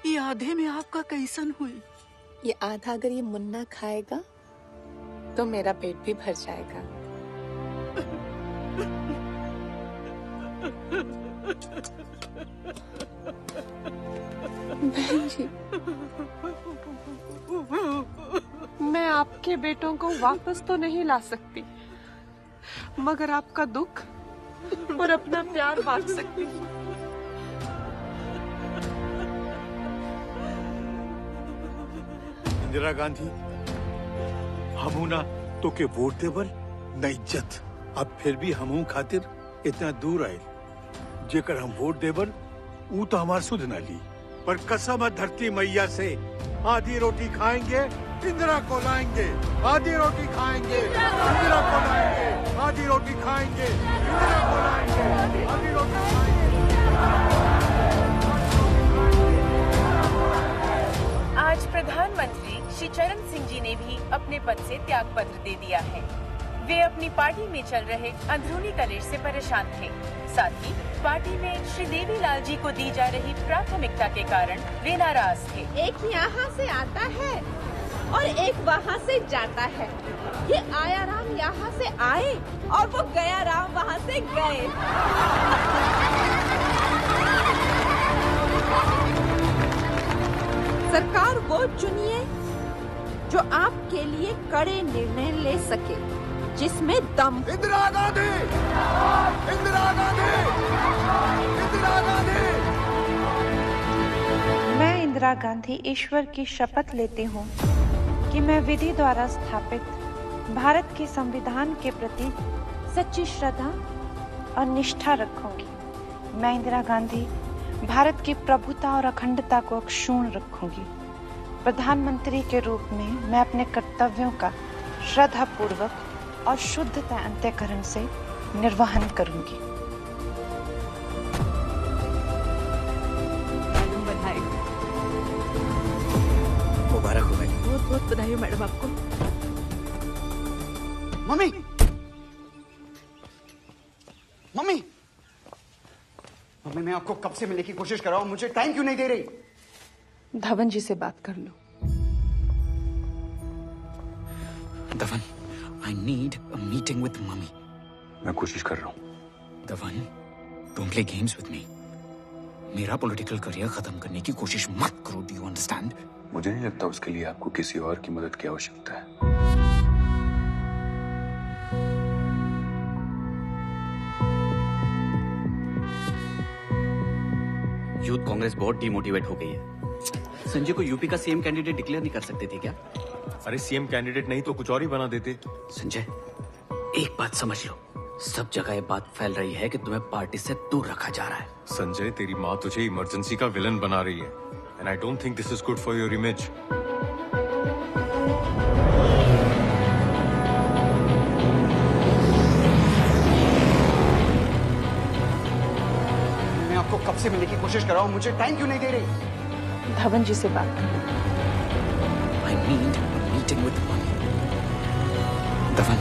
ये आधे में आपका कैसन हुई? ये आधा अगर ये मुन्ना खाएगा तो मेरा पेट भी भर जाएगा। बहन जी, मैं आपके बेटों को वापस तो नहीं ला सकती, मगर आपका दुख और अपना प्यार बांट सकती हूँ। इंदिरा गांधी, हमू ना तो के वोट देवल न इज्जत, अब फिर भी हमू खातिर इतना दूर आए जेकर हम वोट देवल ऊ तो हमार सुध न ली, पर कसम धरती मैया से आधी रोटी खाएंगे इंदिरा को लाएंगे, आधी रोटी खाएंगे इंदिरा को लाएंगे, आधी रोटी खाएंगे इंदिरा को लाएंगे, आधी रोटी आज प्रधानमंत्री श्री चरण सिंह जी ने भी अपने पद से त्याग पत्र दे दिया है। वे अपनी पार्टी में चल रहे अंदरूनी कलेश से परेशान थे। साथ ही पार्टी में श्री देवीलाल जी को दी जा रही प्राथमिकता के कारण वे नाराज थे। एक यहाँ से आता है और एक वहाँ से जाता है। ये आया राम यहाँ से आए और वो गया राम वहाँ से गए। सरकार वो चुनिए जो आपके लिए कड़े निर्णय ले सके, जिसमें दम। इंदिरा गांधी, इंदिरा गांधी, इंदिरा गांधी। मैं इंदिरा गांधी ईश्वर की शपथ लेती हूँ कि मैं विधि द्वारा स्थापित भारत के संविधान के प्रति सच्ची श्रद्धा और निष्ठा रखूंगी। मैं इंदिरा गांधी भारत की प्रभुता और अखंडता को अक्षुण्ण रखूंगी। प्रधानमंत्री के रूप में मैं अपने कर्तव्यों का श्रद्धापूर्वक और शुद्धता अंतःकरण से निर्वहन करूंगी। बधाई, मुबारक हो मैडम। बहुत बहुत बधाई मैडम आपको। मम्मी, मम्मी, मम्मी, मैं आपको कब से मिलने की कोशिश कर रहा हूँ, मुझे टाइम क्यों नहीं दे रही? धवन जी से बात कर लो। Dhawan, I need a meeting with mummy. मैं कोशिश कर रहा हूँ। Dhawan, don't play games with me। मेरा पॉलिटिकल करियर खत्म करने की कोशिश मत करो, do you understand? मुझे नहीं लगता उसके लिए आपको किसी और की मदद की आवश्यकता है। यूथ कांग्रेस बहुत डिमोटिवेट हो गई है। संजय को यूपी का सीएम कैंडिडेट डिक्लेयर नहीं कर सकते थे क्या? अरे सीएम कैंडिडेट नहीं तो कुछ और ही बना देते। संजय, एक बात समझ लो, सब जगह ये बात फैल रही है कि तुम्हें पार्टी से दूर रखा जा रहा है। संजय, तेरी माँ तुझे इमरजेंसी का विलन बना रही है, and I don't think this is good for your image. मैं आपको कब से मिलने की कोशिश कर रहा हूँ, मुझे टाइम क्यों नहीं दे रही? धवन जी से बात कर लो। I need a meeting with mummy. Dhawan,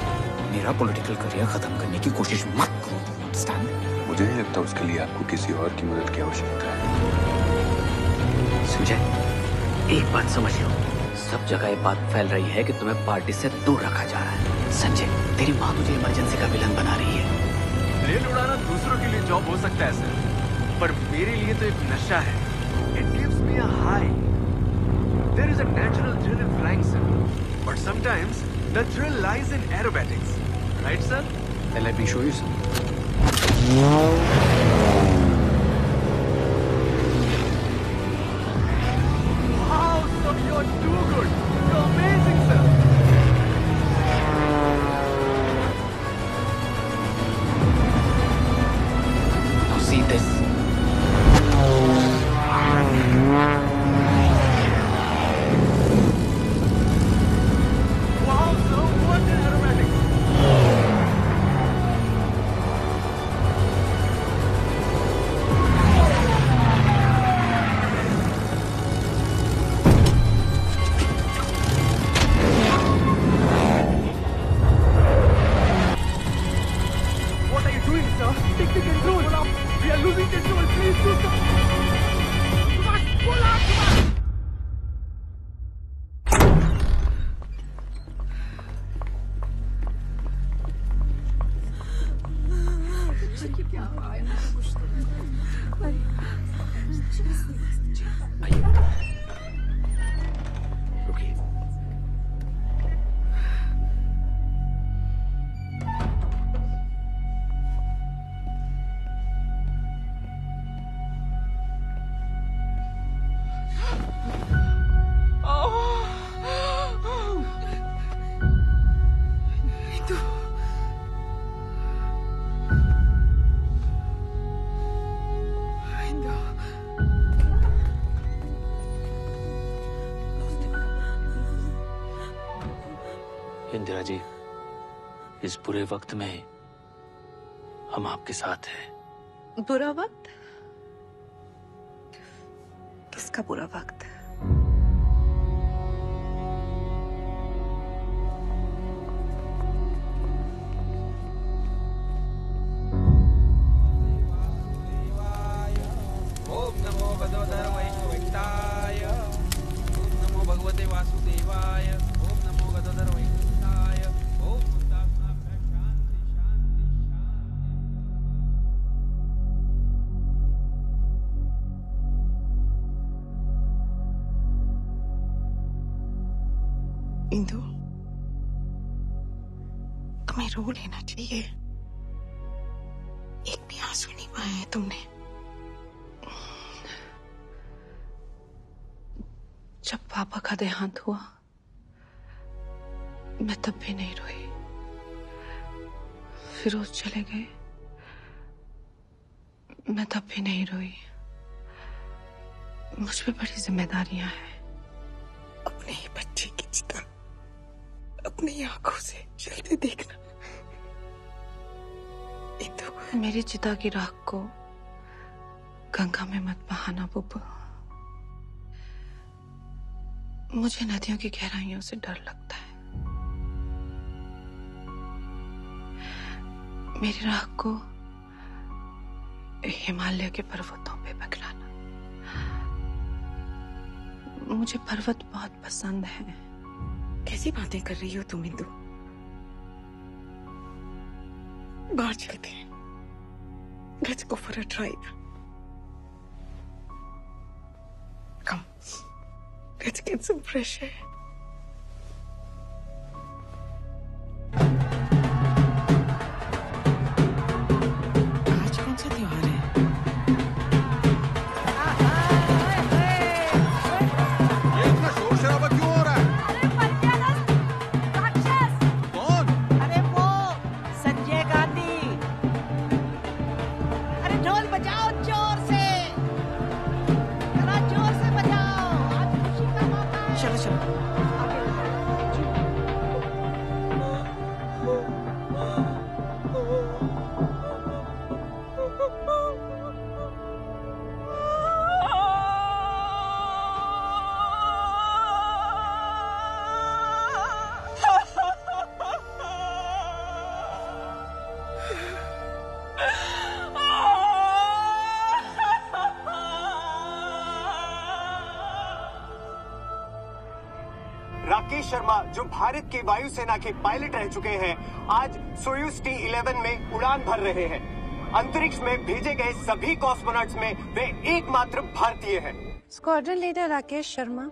मेरा पॉलिटिकल करियर खत्म करने की कोशिश मत करो, do you understand? मुझे नहीं लगता उसके लिए आपको किसी और की मदद की आवश्यकता है। संजय, एक बात समझ लो, सब जगह ये बात फैल रही है कि तुम्हें पार्टी से दूर रखा जा रहा है। संजय, तेरी माँ तुझे इमरजेंसी का विलन बना रही है। रेल उड़ाना दूसरों के लिए जॉब हो सकता है सर, पर मेरे लिए तो एक नशा है। It gives me a high. There is a natural thrill in flying, sir. But sometimes the thrill lies in aerobatics. Right, sir? Then let me show you some. Wow, sir, you're too good. You're amazing, sir. Now see this. Wow, sir, what an aerobatics. What are you doing, sir? Take the control. Pull up. We are losing control. Please do something. You must pull up. रुकिए। इंदिरा जी, इस बुरे वक्त में हम आपके साथ हैं। बुरा वक्त? किसका बुरा वक्त? ओम नमो भगवते वैष्णवाय। ओम नमो भगवते वासुदेवाय। ओम नमो भगवते वैष्णवाय। ओम इंदु, तुम्हें रो लेना चाहिए। एक भी आंसू नहीं बहाए हैं तुमने। जब पापा का देहांत हुआ, मैं तब भी नहीं रोई। फिरोज चले गए, मैं तब भी नहीं रोई। मुझ पे बड़ी जिम्मेदारियां हैं। अपने ही बच्चे की चिता अपनी आंखों से जलते देखना। तो मेरी चिता की राख को गंगा में मत बहाना बुब्बू। मुझे नदियों की गहराइयों से डर लगता है। मेरी राख को हिमालय के पर्वतों पे पकड़ाना। मुझे पर्वत बहुत पसंद है। कैसी बातें कर रही हो तुम इंदु? बाहर चलते हैं। Let's go for a drive. Come. Let's get some fresh air. आज कौन सा त्योहार है? ये इतना शोर शराबा क्यों हो रहा है? कौन? अरे वो संजय गांधी। अरे ढोल बजाओ जोर से, जरा जोर से बजाओ। आज खुशी का मौका है। चलो चलो। राकेश शर्मा, जो भारत की वायुसेना के पायलट रह चुके हैं, आज सोयूज T-11 में उड़ान भर रहे हैं। अंतरिक्ष में भेजे गए सभी कॉस्मोनॉट्स में वे एकमात्र भारतीय हैं। स्क्वाड्रन लीडर राकेश शर्मा,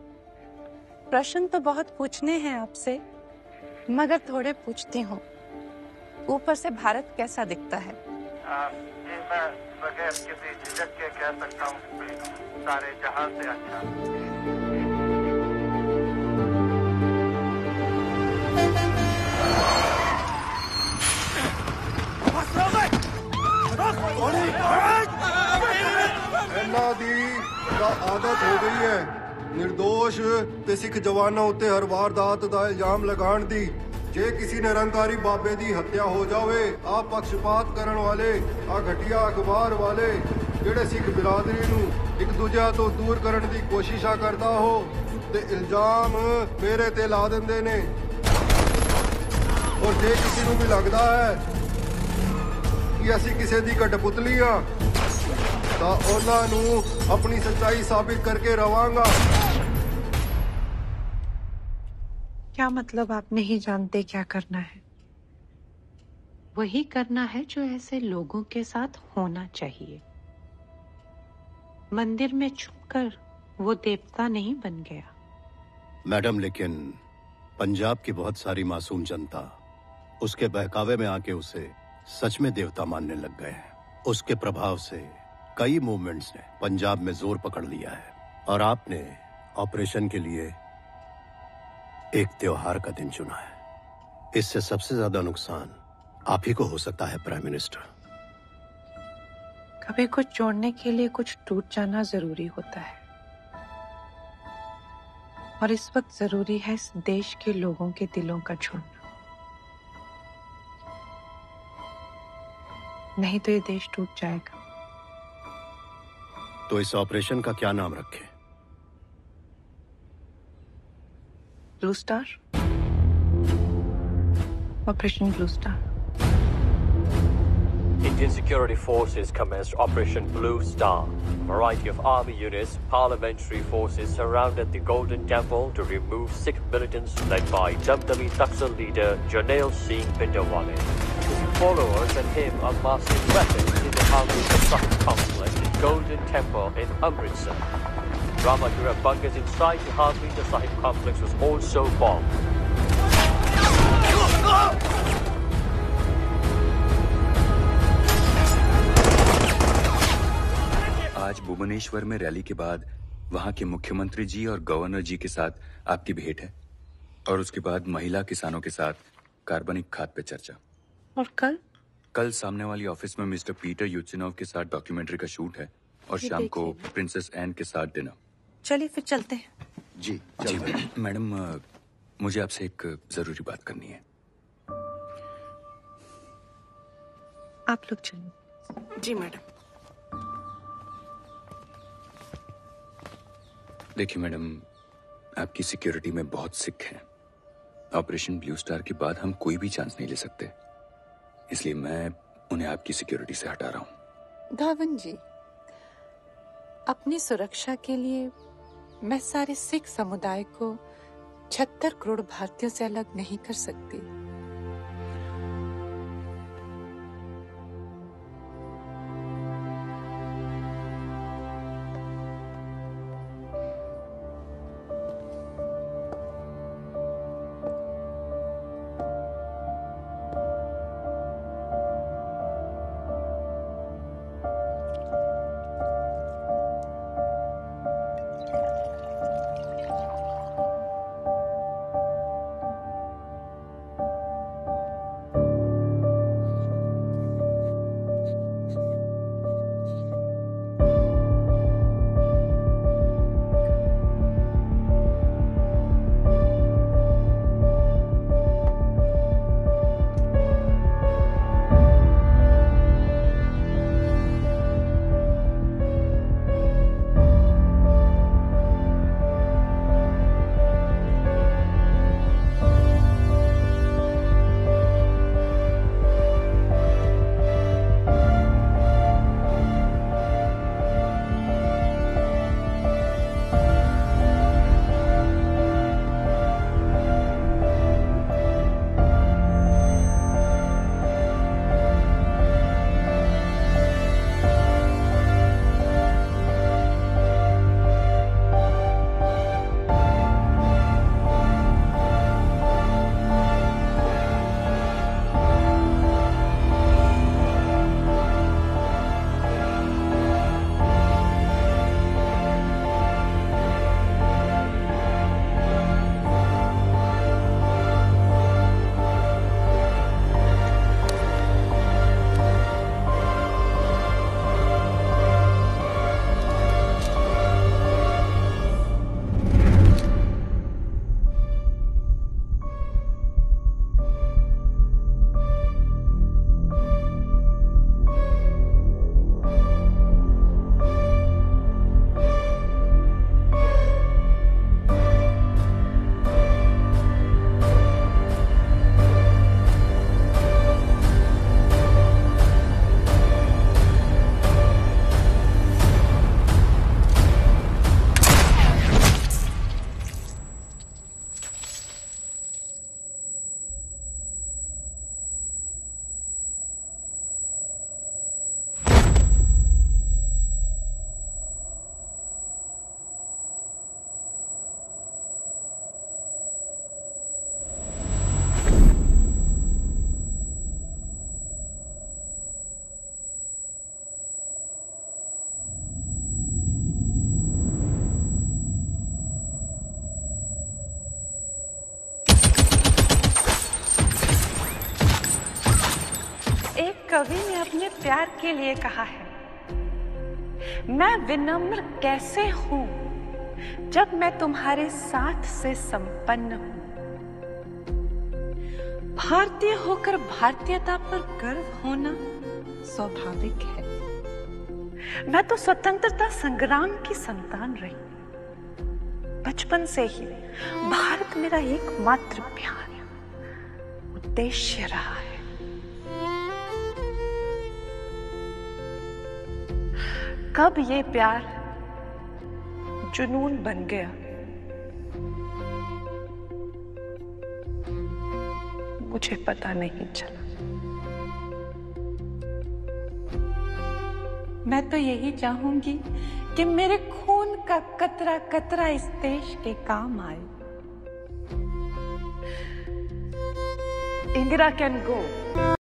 प्रश्न तो बहुत पूछने हैं आपसे, मगर थोड़े पूछती हूँ। ऊपर से भारत कैसा दिखता है? मैं बगैर किसी झिझक के कह सकता हूँ कि सारे जहां से अच्छा। ਇਹਨਾਂ ਦੀ ਤਾਂ ਆਦਤ ਹੋ ਗਈ ਹੈ निर्दोष ਤੇ ਸਿੱਖ ਜਵਾਨਾਂ ਉੱਤੇ ਹਰ ਵਾਰਦਾਤ ਦਾ ਇਲਜ਼ਾਮ ਲਗਾਉਣ ਦੀ। ਜੇ ਕਿਸੇ ਨਿਰੰਕਾਰੀ ਬਾਬੇ ਦੀ ਹੱਤਿਆ ਹੋ ਜਾਵੇ, ਆ ਪੱਖਪਾਤ ਕਰਨ ਵਾਲੇ, ਆ ਘਟੀਆ ਅਖਬਾਰ ਵਾਲੇ ਜਿਹੜੇ ਸਿੱਖ ਬਿਰਾਦਰੀ ਨੂੰ ਇੱਕ ਦੂਜੇ ਤੋਂ ਦੂਰ ਕਰਨ ਦੀ ਕੋਸ਼ਿਸ਼ਾਂ ਕਰਦਾ ਹੋ ਤੇ ਇਲਜ਼ਾਮ ਮੇਰੇ ਤੇ ਲਾ ਦਿੰਦੇ ਨੇ। ਔਰ ਜੇ ਕਿਸੇ ਨੂੰ ਵੀ ਲੱਗਦਾ ਹੈ ਕਿ ਅਸੀਂ ਕਿਸੇ ਦੀ ਕਠਪੁਤਲੀ ਆ ਤਾਂ ਉਹਨਾਂ ਨੂੰ ਆਪਣੀ ਸੱਚਾਈ ਸਾਬਿਤ ਕਰਕੇ ਰਵਾਂਗਾ। क्या मतलब आप नहीं जानते क्या करना है? वही करना है जो ऐसे लोगों के साथ होना चाहिए। मंदिर में छुपकर वो देवता नहीं बन गया। मैडम, लेकिन पंजाब की बहुत सारी मासूम जनता उसके बहकावे में आके उसे सच में देवता मानने लग गए हैं। उसके प्रभाव से कई मूवमेंट्स ने पंजाब में जोर पकड़ लिया है और आपने ऑपरेशन के लिए एक त्योहार का दिन चुना है। इससे सबसे ज्यादा नुकसान आप ही को हो सकता है प्राइम मिनिस्टर। कभी कुछ जोड़ने के लिए कुछ टूट जाना जरूरी होता है, और इस वक्त जरूरी है इस देश के लोगों के दिलों का जुड़ना। नहीं तो ये देश टूट जाएगा। तो इस ऑपरेशन का क्या नाम रखें? Blue star, operation blue star. Indian security forces commenced Operation Blue Star. A variety of army units, paramilitary forces surrounded the Golden Temple to remove Sikh militants led by Damdami Taksal leader Jarnail Singh Bhindranwale. His followers and him amassing weapons in the army's Sahib complex in Golden Temple in Amritsar. Ramagura bunkers inside the Harvey Sahib complex was also bombed. आज भुवनेश्वर में rally के बाद वहां के मुख्यमंत्री जी और governor जी के साथ आपकी भेंट है, और उसके बाद महिला किसानों के साथ कार्बनिक खाद पे चर्चा। और कल सामने वाली ऑफिस में मिस्टर पीटर यूचिनोव के साथ डॉक्यूमेंट्री का शूट है, और ये शाम को देखिए। प्रिंसेस एन के साथ डिनर। चलिए फिर चलते हैं। जी मैडम, मुझे आपसे एक जरूरी बात करनी है। आप लोग चलिए। जी मैडम। देखिए मैडम, आपकी सिक्योरिटी में बहुत सिख हैं। ऑपरेशन ब्लू स्टार के बाद हम कोई भी चांस नहीं ले सकते, इसलिए मैं उन्हें आपकी सिक्योरिटी से हटा रहा हूँ। धावन जी, अपनी सुरक्षा के लिए मैं सारे सिख समुदाय को 76 करोड़ भारतीयों से अलग नहीं कर सकती। कवि ने अपने प्यार के लिए कहा है, मैं विनम्र कैसे हूं जब मैं तुम्हारे साथ से संपन्न हूं। भारतीय होकर भारतीयता पर गर्व होना स्वाभाविक है। मैं तो स्वतंत्रता संग्राम की संतान रही। बचपन से ही भारत मेरा एकमात्र प्यार, उद्देश्य रहा है। कब ये प्यार जुनून बन गया, मुझे पता नहीं चला। मैं तो यही चाहूंगी कि मेरे खून का कतरा कतरा इस देश के काम आए। Indira can go.